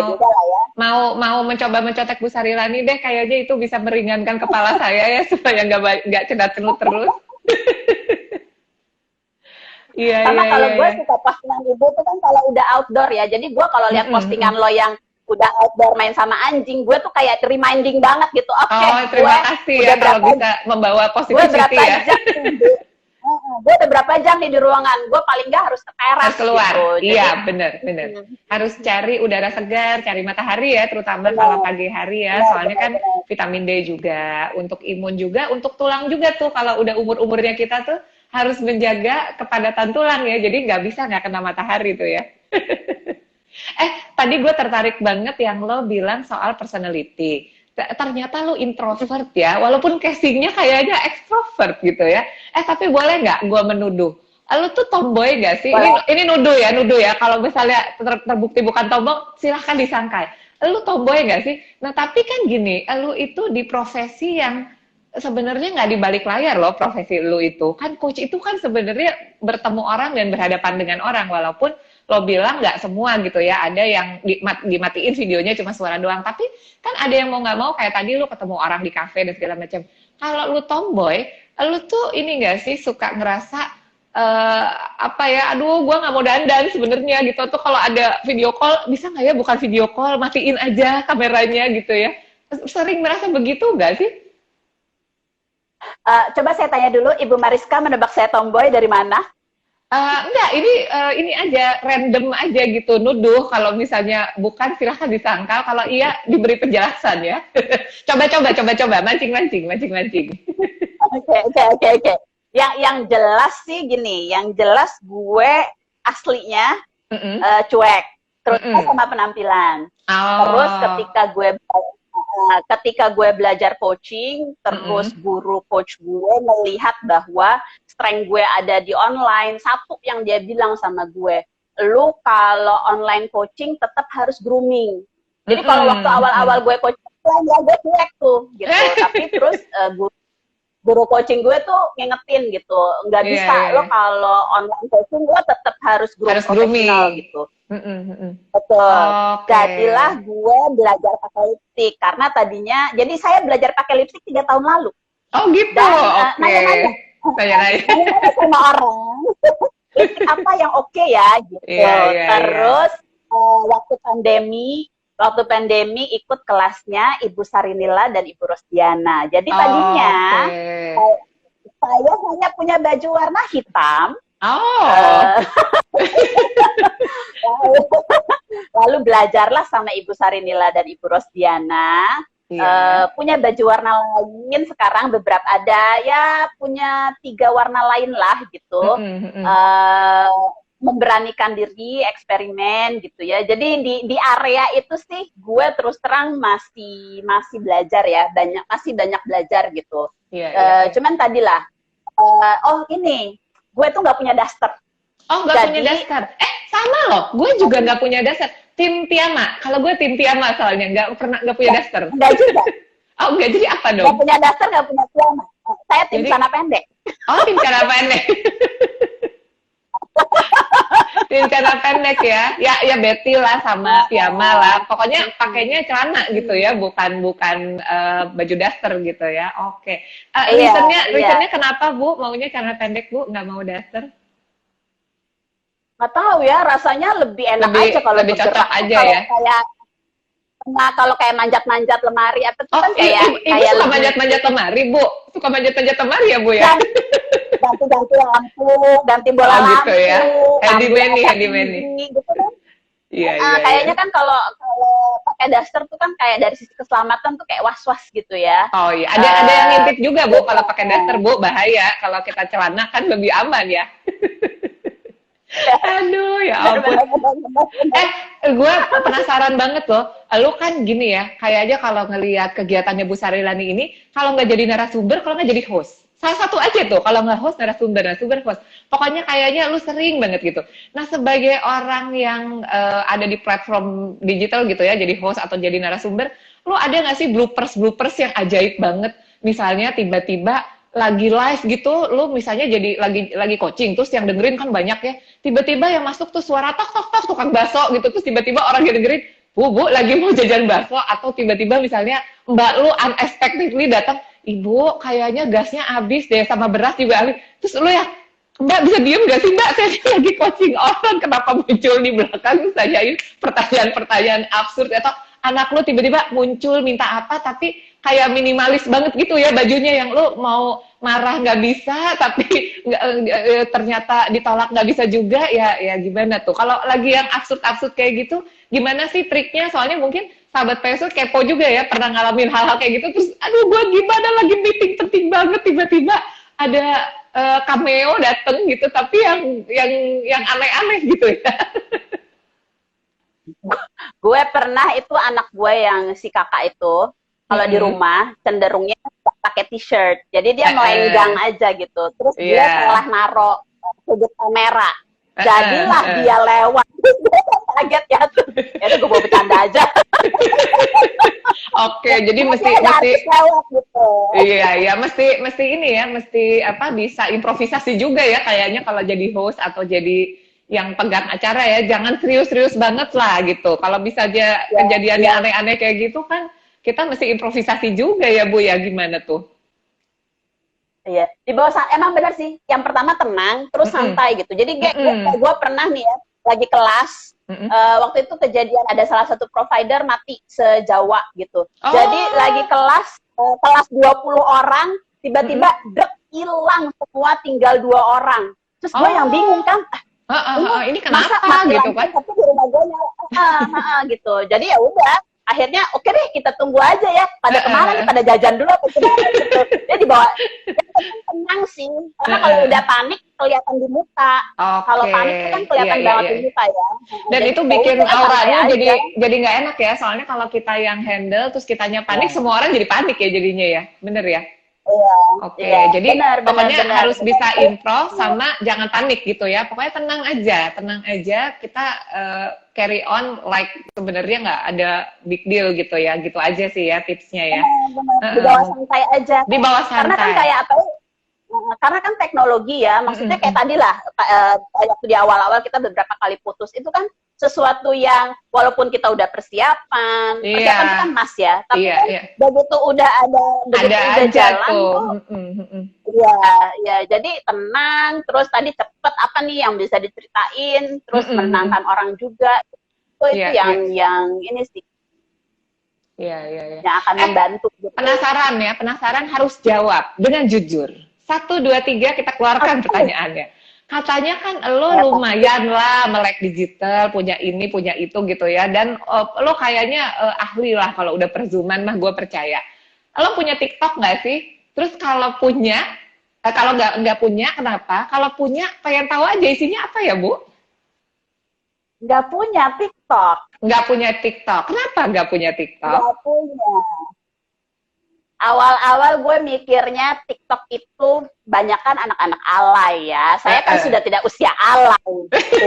mau mencoba mencontek Bu Sarilani deh, kayaknya itu bisa meringankan kepala saya ya, supaya nggak cenut terus. Sama kalau gue suka postingan Ibu tuh kan kalau udah outdoor ya, jadi gue kalau lihat postingan lo yang udah outdoor main sama anjing, gue tuh kayak reminding banget gitu. Terima kasih ya kalau bisa membawa positivity ya. Gue udah berapa jam nih di ruangan, gue paling nggak harus ke teras harus keluar gitu. Iya bener harus cari udara segar, cari matahari ya, terutama kalau pagi hari ya, soalnya kan vitamin D juga, untuk imun juga, untuk tulang juga tuh, kalau udah umurnya kita tuh harus menjaga kepadatan tulang ya, jadi nggak bisa nggak kena matahari tuh ya. Tadi gue tertarik banget yang lo bilang soal personality. ternyata lu introvert ya, walaupun casingnya kayaknya extrovert gitu ya. Tapi boleh nggak gue menuduh? Lu tuh tomboy nggak sih? Ini nuduh ya. Kalau misalnya terbukti bukan tomboy, silahkan disangkai. Lu tomboy nggak sih? Nah tapi kan gini, lu itu di profesi yang sebenarnya nggak di balik layar loh, profesi lu itu. Kan coach itu kan sebenarnya bertemu orang dan berhadapan dengan orang, walaupun lo bilang nggak semua gitu ya, ada yang dimatiin videonya cuma suara doang, tapi kan ada yang mau nggak mau kayak tadi lo ketemu orang di kafe dan segala macam. Kalau lo tomboy, lo tuh ini nggak sih suka ngerasa aduh gue nggak mau dandan sebenarnya gitu tuh, kalau ada video call bisa nggak ya bukan video call, matiin aja kameranya gitu ya, sering merasa begitu nggak sih? Coba saya tanya dulu, Ibu Mariska menebak saya tomboy dari mana? Enggak, ini aja random aja gitu, nuduh. Kalau misalnya bukan silahkan disangkal, kalau iya diberi penjelasan ya. coba, mancing. Oke. Yang jelas sih gini, yang jelas gue aslinya cuek, terus sama penampilan. Terus ketika gue belajar coaching, terus guru coach gue melihat bahwa strength gue ada di online. Satu yang dia bilang sama gue, lu kalau online coaching tetap harus grooming. Jadi kalau waktu awal-awal gue coaching, ya gue cuek tuh gitu. Tapi terus guru coaching gue tuh ngingetin gitu, nggak bisa lo kalau online coaching lo tetap harus profesional gitu. Betul. Jadilah gue belajar pakai lipstick karena tadinya, jadi saya belajar pakai lipstick 3 tahun lalu. Oh gitu. Dan nanya-nanya sama orang lipstick apa yang oke ya gitu. Terus waktu pandemi ikut kelasnya Ibu Sarinila dan Ibu Rosdiana. Jadi tadinya saya hanya punya baju warna hitam. Lalu belajarlah sama Ibu Sarinila dan Ibu Rosdiana. Punya baju warna lain, sekarang beberapa ada ya punya 3 warna lain lah gitu. Memberanikan diri, eksperimen gitu ya. Jadi di area itu sih gue terus terang masih belajar ya, masih banyak belajar gitu. Cuman tadilah ini gue tuh nggak punya daster. Nggak punya daster. Sama loh, gue juga nggak punya daster. Tim piyama, kalau gue tim piyama soalnya nggak punya daster. Enggak juga. Enggak, jadi apa dong? Nggak punya daster, nggak punya piyama. Saya tim celana pendek. Tim celana pendek. Tim celana pendek ya. Ya Betty lah sama piyama lah. Pokoknya pakainya celana gitu ya, bukan baju daster gitu ya. Oke. Reasonnya kenapa Bu maunya celana pendek Bu, nggak mau daster? Nggak tahu ya, rasanya lebih enak aja kalau lebih bergerak. Cocok aja ya. Kalau kayak manjat-manjat lemari apa tuh kan kayak Ibu suka manjat-manjat lemari, Bu. Suka manjat-manjat lemari ya, Bu ya. Ganti lampu, ganti bola lampu. Gitu ya. Handyman. Gitu kan. Iya. Kayaknya kan kalau pakai daster tuh kan kayak dari sisi keselamatan tuh kayak was-was gitu ya. Oh iya, ada yang ngintip juga Bu kalau pakai daster Bu, bahaya. Kalau kita celana kan lebih aman ya. Aduh, ya ampun. Gue penasaran banget loh. Lu kan gini ya, kayak aja kalau ngelihat kegiatannya Bu Sarilani ini, kalau nggak jadi narasumber, kalau nggak jadi host. Salah satu aja tuh, kalau nggak host, narasumber host. Pokoknya kayaknya lu sering banget gitu. Nah, sebagai orang yang ada di platform digital gitu ya, jadi host atau jadi narasumber, lu ada nggak sih bloopers yang ajaib banget? Misalnya tiba-tiba lagi live gitu, lu misalnya jadi lagi coaching, terus yang dengerin kan banyak ya, tiba-tiba yang masuk tuh suara tok tukang bakso gitu, terus tiba-tiba orang yang dengerin, Bu lagi mau jajan bakso, atau tiba-tiba misalnya mbak lu unexpectedly datang, Ibu kayaknya gasnya habis deh sama beras juga habis, terus lu ya, Mbak bisa diem gak sih Mbak, saya lagi coaching orang, kenapa muncul di belakang tanyain pertanyaan absurd, atau anak lu tiba-tiba muncul minta apa tapi kayak minimalis banget gitu ya bajunya, yang lu mau marah nggak bisa tapi ternyata ditolak nggak bisa juga, ya gimana tuh kalau lagi yang absurd kayak gitu, gimana sih triknya? Soalnya mungkin sahabat PSU kepo juga ya, pernah ngalamin hal-hal kayak gitu, terus aduh gue gimana lagi meeting penting banget, tiba-tiba ada cameo dateng gitu tapi yang aneh-aneh gitu ya. Gue pernah itu anak gue yang si kakak itu Kalau di rumah cenderungnya pakai t-shirt. Jadi dia melenggang aja gitu. Terus dia salah naro sudut kamera. Jadilah dia lewat. Kaget ya tuh. Ya udah gue bawa bercanda aja. Oke, jadi mesti lewat gitu. Iya, mesti ini ya, mesti bisa improvisasi juga ya kayaknya kalau jadi host atau jadi yang pegang acara ya, jangan serius-serius banget lah gitu. Kalau bisa aja kejadian yang aneh-aneh kayak gitu kan, kita mesti improvisasi juga ya Bu ya, gimana tuh? Iya, di bawah emang benar sih. Yang pertama tenang, terus santai gitu. Jadi gue pernah nih ya, lagi kelas, waktu itu kejadian ada salah satu provider mati se-Jawa gitu. Jadi lagi kelas 20 orang, tiba-tiba hilang semua, tinggal 2 orang. Terus gue yang bingung kan, ini kenapa gitu kan? Tapi di rumah gue gitu. Jadi ya udah, akhirnya oke deh kita tunggu aja ya. Pada kemana nih, pada jajan dulu apa gimana gitu. Dia dibawa tenang sih, karena kalau udah panik kelihatan di muka. Kalau panik kan kelihatan banget di muka ya. Dan itu bikin auranya jadi nggak enak ya. Soalnya kalau kita yang handle terus kitanya panik, semua orang jadi panik ya jadinya ya. Bener ya? Iya. Jadi pokoknya harus bisa improv sama jangan panik gitu ya. Pokoknya tenang aja. Kita carry on like sebenarnya nggak ada big deal gitu ya. Gitu aja sih ya tipsnya ya. Di bawah santai aja. Di bawah santai. Karena kan kayak apa? Karena kan teknologi ya. Maksudnya kayak tadi lah. Waktu di awal-awal kita beberapa kali putus itu kan sesuatu yang walaupun kita udah persiapan itu kan mas ya, tapi begitu udah udah jalan tuh, jadi tenang, terus tadi cepet apa nih yang bisa diceritain, terus menenangkan orang juga, itu yang ini sih, yang akan membantu. Gitu. Penasaran harus jawab dengan jujur. 1, 2, 3 kita keluarkan pertanyaannya. Katanya kan lo lumayan lah melek digital, punya ini, punya itu gitu ya. Dan lo kayaknya ahli lah kalau udah per-Zooman mah, gue percaya. Lo punya TikTok nggak sih? Terus kalau punya, kalau nggak punya, kenapa? Kalau punya, pengen tahu aja isinya apa ya, Bu? Nggak punya TikTok. Nggak punya TikTok. Kenapa nggak punya TikTok? Nggak punya. Awal-awal gue mikirnya TikTok itu banyakan anak-anak alay ya. Saya kan sudah tidak usia alay gitu.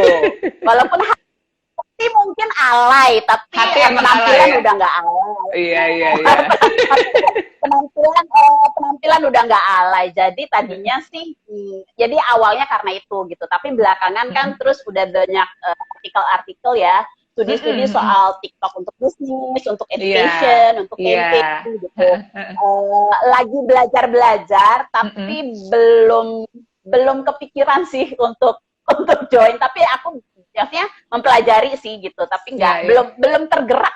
Walaupun hati mungkin alay, tapi penampilan udah nggak alay. Iya. penampilan udah nggak alay. Jadi tadinya sih, jadi awalnya karena itu gitu. Tapi belakangan kan terus udah banyak artikel-artikel ya. Studi-studi soal TikTok untuk bisnis, untuk education, untuk campaign gitu. Lagi belajar, tapi belum kepikiran sih untuk join. Tapi aku biasanya mempelajari sih gitu, tapi belum tergerak.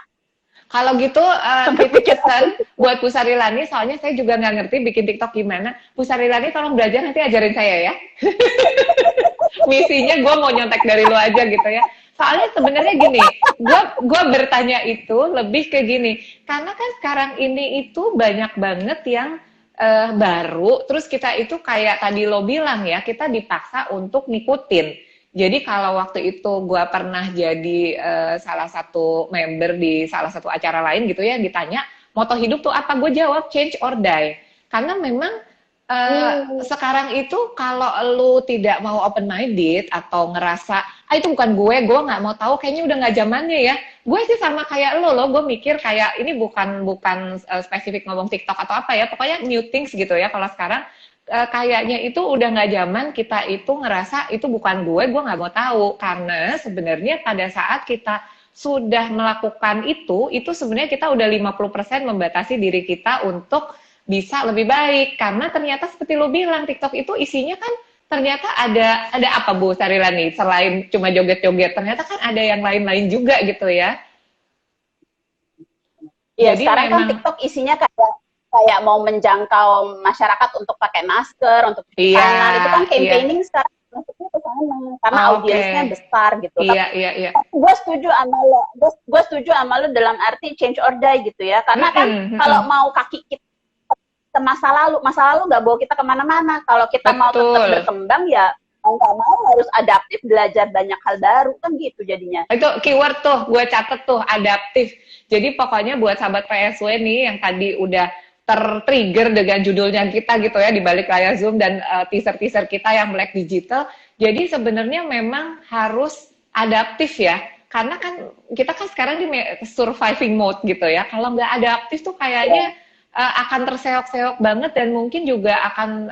Kalau gitu, pesan buat Bu Sarilani, soalnya saya juga nggak ngerti bikin TikTok gimana. Bu Sarilani tolong belajar, nanti ajarin saya ya. Misinya gue mau nyontek dari lu aja gitu ya. Soalnya sebenarnya gini, gue bertanya itu lebih ke gini, karena kan sekarang ini itu banyak banget yang baru, terus kita itu kayak tadi lo bilang ya, kita dipaksa untuk ngikutin. Jadi kalau waktu itu gue pernah jadi salah satu member di salah satu acara lain gitu ya, ditanya moto hidup tuh apa, gue jawab change or die. Karena memang sekarang itu kalau lu tidak mau open minded atau ngerasa itu bukan gue nggak mau tahu, kayaknya udah nggak zamannya ya. Gue sih sama kayak lo, gue mikir kayak ini bukan spesifik ngomong TikTok atau apa ya, pokoknya new things gitu ya. Kalau sekarang kayaknya itu udah nggak zaman kita itu ngerasa itu bukan gue nggak mau tahu, karena sebenarnya pada saat kita sudah melakukan itu sebenarnya kita udah 50% membatasi diri kita untuk bisa lebih baik, karena ternyata seperti lo bilang TikTok itu isinya kan ternyata ada apa Bu Sarilani selain cuma joget-joget, ternyata kan ada yang lain-lain juga gitu ya. Iya, sekarang kan TikTok isinya kayak mau menjangkau masyarakat untuk pakai masker, untuk cuci tangan, itu kan campaigning sekarang masuknya ke sana karena audiensnya besar gitu. Iya. Gue setuju sama lo dalam arti change or die gitu ya, karena kan kalau mau kaki kita ke masa lalu nggak bawa kita kemana-mana. Kalau kita mau tetap berkembang ya nggak mau harus adaptif, belajar banyak hal baru kan gitu jadinya. Itu keyword tuh, gue catet tuh, adaptif. Jadi pokoknya buat sahabat PSW nih yang tadi udah tertrigger dengan judulnya kita gitu ya di balik layar Zoom dan teaser-teaser kita yang melek digital. Jadi sebenarnya memang harus adaptif ya. Karena kan kita kan sekarang di surviving mode gitu ya. Kalau nggak adaptif tuh kayaknya akan terseok-seok banget dan mungkin juga akan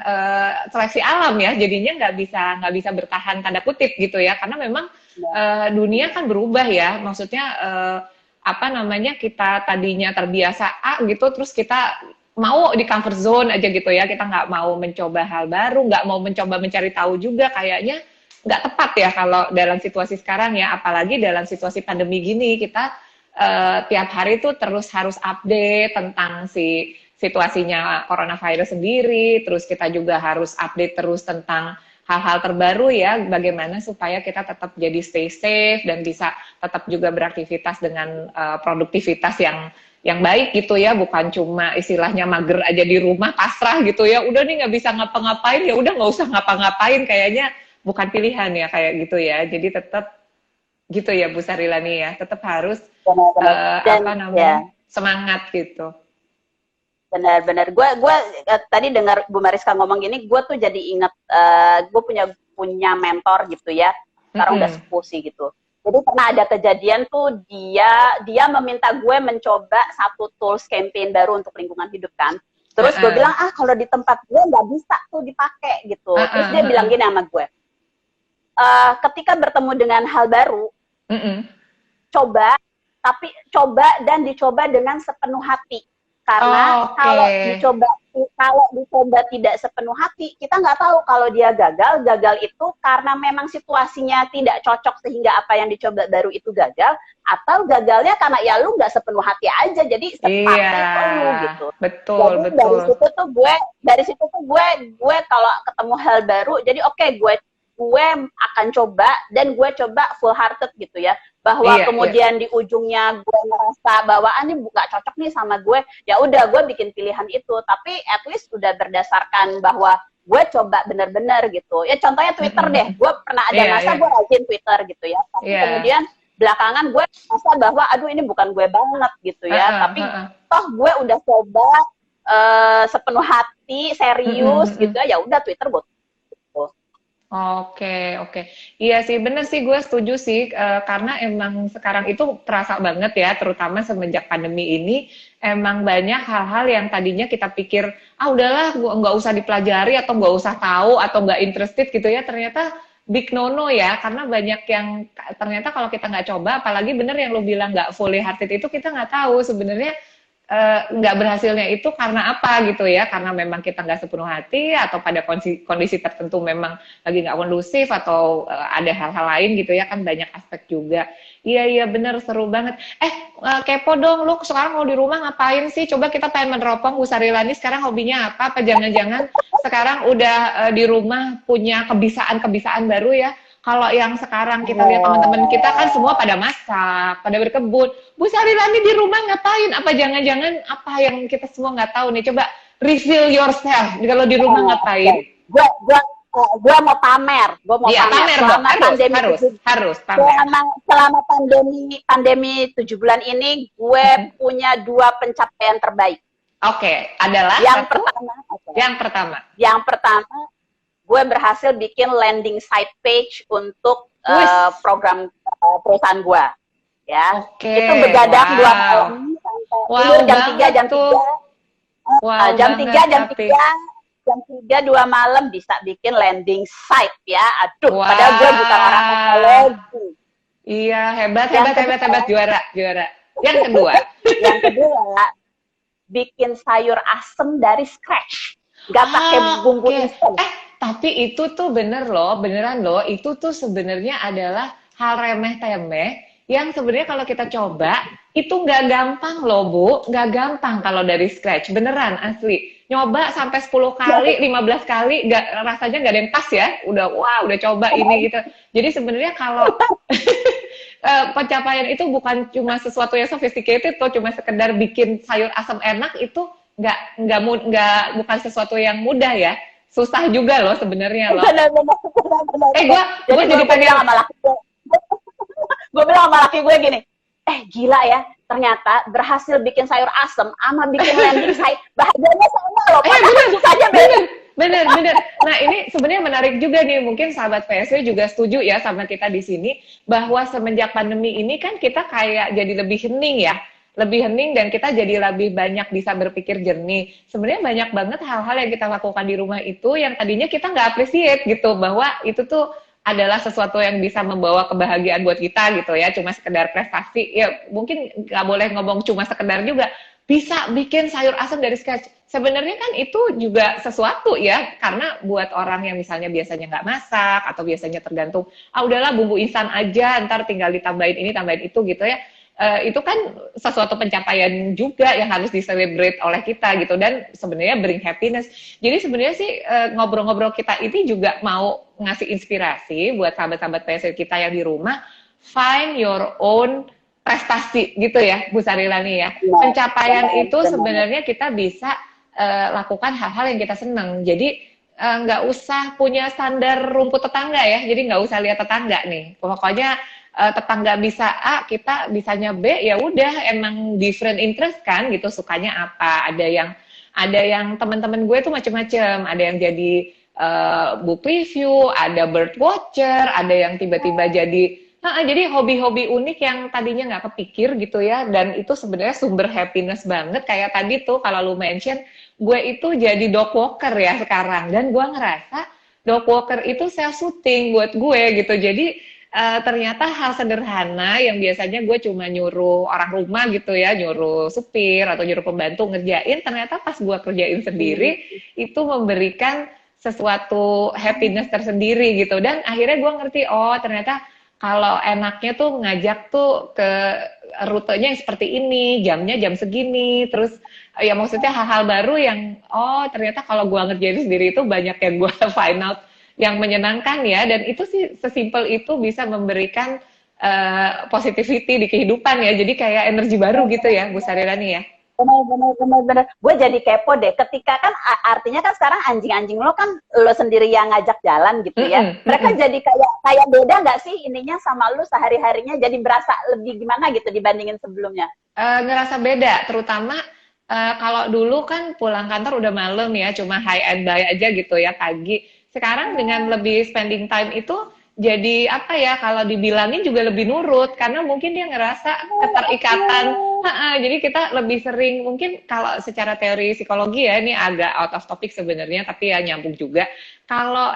seleksi alam ya, jadinya nggak bisa bertahan tanda kutip gitu ya, karena memang dunia kan berubah ya, maksudnya apa namanya, kita tadinya terbiasa A gitu, terus kita mau di comfort zone aja gitu ya, kita nggak mau mencoba hal baru, nggak mau mencoba mencari tahu juga, kayaknya nggak tepat ya kalau dalam situasi sekarang ya, apalagi dalam situasi pandemi gini kita tiap hari tuh terus harus update tentang si situasinya coronavirus sendiri, terus kita juga harus update terus tentang hal-hal terbaru ya, bagaimana supaya kita tetap jadi stay safe dan bisa tetap juga beraktivitas dengan produktivitas yang baik gitu ya, bukan cuma istilahnya mager aja di rumah pasrah gitu ya, udah nih nggak bisa ngapa-ngapain ya udah nggak usah ngapa-ngapain, kayaknya bukan pilihan ya kayak gitu ya, jadi tetap gitu ya Bu Sarilani ya, tetap harus semangat gitu. Benar-benar. Gue tadi dengar Bu Mariska ngomong gini, gue tuh jadi inget gue punya mentor gitu ya, sekarang udah sepuh sih gitu. Jadi pernah ada kejadian tuh dia meminta gue mencoba satu tools campaign baru untuk lingkungan hidup kan. Terus gue bilang kalau di tempat gue nggak bisa tuh dipakai gitu. Terus dia bilang gini sama gue, ketika bertemu dengan hal baru, coba dan dicoba dengan sepenuh hati, karena kalau dicoba tidak sepenuh hati, kita nggak tahu kalau dia gagal itu karena memang situasinya tidak cocok sehingga apa yang dicoba baru itu gagal, atau gagalnya karena ya lu nggak sepenuh hati aja, jadi sepakat lu gitu. Betul. Dari situ tuh gue kalau ketemu hal baru, jadi gue akan coba, dan gue coba full hearted gitu ya, bahwa kemudian di ujungnya gue merasa bahwa ini nggak cocok nih sama gue, ya udah gue bikin pilihan itu, tapi at least udah berdasarkan bahwa gue coba bener-bener gitu ya. Contohnya Twitter deh, gue pernah ada masa gue rajin Twitter gitu ya, tapi kemudian belakangan gue merasa bahwa aduh ini bukan gue banget gitu ya, tapi toh gue udah coba sepenuh hati, serius gitu ya udah Twitter buat. Oke. Iya sih, bener sih, gue setuju sih, karena emang sekarang itu terasa banget ya, terutama semenjak pandemi ini, emang banyak hal-hal yang tadinya kita pikir, udahlah, nggak usah dipelajari, atau nggak usah tahu, atau nggak interested gitu ya, ternyata big no-no ya, karena banyak yang, ternyata kalau kita nggak coba, apalagi bener yang lo bilang nggak fully hearted itu, kita nggak tahu sebenarnya nggak berhasilnya itu karena apa gitu ya, karena memang kita nggak sepenuh hati, atau pada kondisi tertentu memang lagi nggak kondusif, atau ada hal-hal lain gitu ya, kan banyak aspek juga. Iya bener, seru banget. Kepo dong, lu sekarang kalau di rumah ngapain sih? Coba kita pengen meneropong Bu Sarilani sekarang hobinya apa jangan-jangan sekarang udah di rumah punya kebiasaan baru ya. Kalau yang sekarang kita lihat teman-teman kita kan semua pada masak, pada berkebun. Bu Sarilani di rumah ngapain? Apa jangan-jangan apa yang kita semua nggak tahu nih? Coba reveal yourself. Kalau di rumah ngapain? Gua mau pamer. Pamer dong. Harus pamer. Selama pandemi 7 bulan ini, gue punya 2 pencapaian terbaik. Oke, adalah yang pertama, gue berhasil bikin landing site page untuk program perusahaan gue, ya. Itu begadang 2 malam sampai jam 3 jam 3 2 malam bisa bikin landing site ya. Aduh, padahal gue bukan orang teknologi. Iya, hebat, juara. Yang kedua, bikin sayur asem dari scratch, nggak pakai bumbu instan. Tapi itu tuh beneran loh, itu tuh sebenarnya adalah hal remeh-temeh yang sebenarnya kalau kita coba, itu nggak gampang loh Bu, nggak gampang kalau dari scratch, beneran, asli. Nyoba sampai 10 kali, 15 kali, rasanya nggak ada yang pas ya, udah coba ini gitu. Jadi sebenarnya kalau pencapaian itu bukan cuma sesuatu yang sophisticated, tuh cuma sekedar bikin sayur asam enak, itu bukan sesuatu yang mudah ya. susah juga loh sebenarnya loh. Benar. Gue jadi pengen sama laki gue bilang sama laki gue gini, gila ya, ternyata berhasil bikin sayur asem sama bikin landing site bahagianya sama loh. Bener. Nah ini sebenarnya menarik juga nih, mungkin sahabat PSW juga setuju ya sama kita di sini, bahwa semenjak pandemi ini kan kita kayak jadi lebih hening ya, dan kita jadi lebih banyak bisa berpikir jernih. Sebenarnya banyak banget hal-hal yang kita lakukan di rumah itu yang tadinya kita nggak appreciate gitu, bahwa itu tuh adalah sesuatu yang bisa membawa kebahagiaan buat kita gitu ya, cuma sekedar prestasi, ya mungkin nggak boleh ngomong cuma sekedar juga, bisa bikin sayur asam dari scratch. Sebenarnya kan itu juga sesuatu ya, karena buat orang yang misalnya biasanya nggak masak, atau biasanya tergantung, udahlah bumbu instan aja, ntar tinggal ditambahin ini, tambahin itu gitu ya, itu kan sesuatu pencapaian juga yang harus diselebrate oleh kita gitu, dan sebenarnya bring happiness. Jadi sebenarnya sih ngobrol-ngobrol kita ini juga mau ngasih inspirasi buat sahabat-sahabat PSW kita yang di rumah, find your own prestasi gitu ya, Bu Sarilani ya. Pencapaian itu sebenarnya kita bisa lakukan hal-hal yang kita seneng. Jadi nggak usah punya standar rumput tetangga ya. Jadi nggak usah lihat tetangga nih. Pokoknya tetangga bisa A, kita bisanya B, ya udah emang different interest kan gitu, sukanya apa. Ada yang teman-teman gue tuh macam-macam. Ada yang jadi book review, ada bird watcher, ada yang tiba-tiba jadi hobi-hobi unik yang tadinya nggak kepikir gitu ya, dan itu sebenarnya sumber happiness banget. Kayak tadi tuh kalau lu mention, gue itu jadi dog walker ya sekarang, dan gue ngerasa dog walker itu self-soothing buat gue gitu. Jadi ternyata hal sederhana yang biasanya gue cuma nyuruh orang rumah gitu ya, nyuruh supir atau nyuruh pembantu ngerjain, ternyata pas gue kerjain sendiri itu memberikan sesuatu happiness tersendiri gitu. Dan akhirnya gue ngerti, oh ternyata kalau enaknya tuh ngajak tuh ke rutenya yang seperti ini, jamnya jam segini, terus ya maksudnya hal-hal baru yang ternyata kalau gue ngerjain sendiri itu banyak yang gue find out yang menyenangkan ya, dan itu sih sesimpel itu bisa memberikan positivity di kehidupan ya, jadi kayak energi baru gitu ya Bu Sarilani ya. Bener. Gue jadi kepo deh. Ketika kan artinya kan sekarang anjing-anjing lo kan lo sendiri yang ngajak jalan gitu ya. Mereka jadi kayak beda nggak sih ininya sama lo sehari-harinya? Jadi berasa lebih gimana gitu dibandingin sebelumnya? Ngerasa beda, terutama kalau dulu kan pulang kantor udah malam ya, cuma hi and bye aja gitu ya pagi. Sekarang dengan lebih spending time itu jadi apa ya, kalau dibilangin juga lebih nurut, karena mungkin dia ngerasa keterikatan. Jadi kita lebih sering, mungkin kalau secara teori psikologi ya, ini agak out of topic sebenarnya, tapi ya nyambung juga. Kalau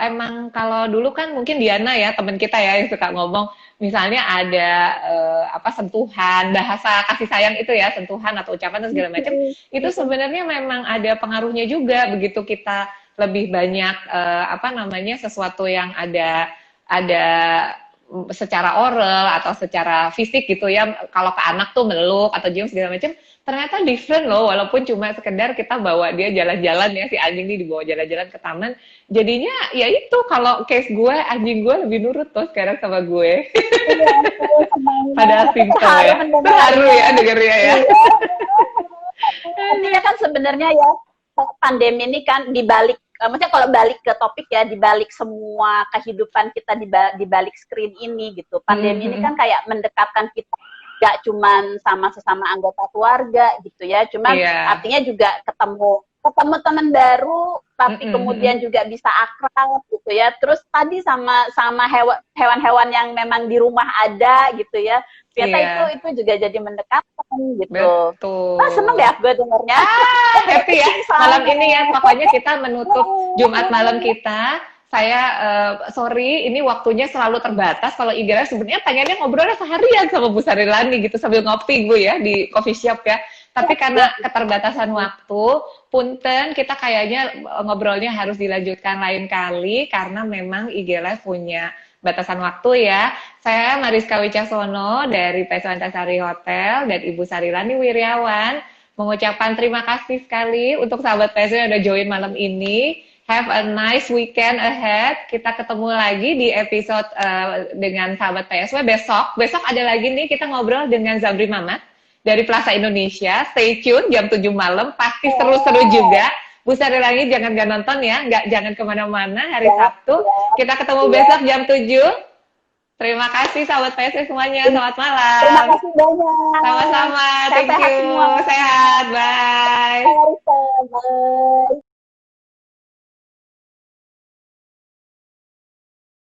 dulu kan mungkin Diana ya, teman kita ya yang suka ngomong, misalnya ada sentuhan, bahasa kasih sayang itu ya, sentuhan atau ucapan dan segala macam, itu sebenarnya memang ada pengaruhnya juga, begitu kita lebih banyak sesuatu yang ada secara oral atau secara fisik gitu ya. Kalau ke anak tuh meluk atau cium segala macam, ternyata different loh, walaupun cuma sekedar kita bawa dia jalan-jalan ya, si anjing ini dibawa jalan-jalan ke taman, jadinya ya itu, kalau case gue, anjing gue lebih nurut tuh sekarang sama gue. Padahal simple ya, terharu ya dengernya ya. Artinya kan sebenarnya ya, pandemi ini kan dibalik, maksudnya kalau balik ke topik ya, dibalik semua kehidupan kita dibalik screen ini gitu. Pandemi ini kan kayak mendekatkan kita gak cuman sama sesama anggota keluarga gitu ya, cuman artinya juga ketemu teman baru, tapi kemudian juga bisa akrab gitu ya. Terus tadi sama hewan-hewan yang memang di rumah ada gitu ya. Ternyata itu juga jadi mendekatkan gitu. Betul. Seneng ya gue dengernya. Happy ya malam ini ya. Pokoknya kita menutup Jumat malam kita. Saya sorry, ini waktunya selalu terbatas. Kalau Igara sebenarnya pengennya ngobrolnya seharian sama Bu Sarilani gitu, sambil ngopi gue ya di coffee shop ya. Tapi karena keterbatasan waktu, punten, kita kayaknya ngobrolnya harus dilanjutkan lain kali, karena memang IG Live punya batasan waktu ya. Saya Mariska Wicaksono dari PSW Antasari Hotel dan Ibu Sarilani Wiryawan mengucapkan terima kasih sekali untuk sahabat PSW yang udah join malam ini. Have a nice weekend ahead. Kita ketemu lagi di episode dengan sahabat PSW besok. Besok ada lagi nih, kita ngobrol dengan Zabri Mamat dari Plaza Indonesia. Stay tune jam 7 malam, pasti seru-seru juga. Bu Sari Langit jangan nggak nonton ya, jangan kemana-mana hari Sabtu. Kita ketemu besok jam 7. Terima kasih sahabat PSW semuanya, selamat malam. Terima kasih banyak. Sama-sama, thank you. Sehat, bye. Bye.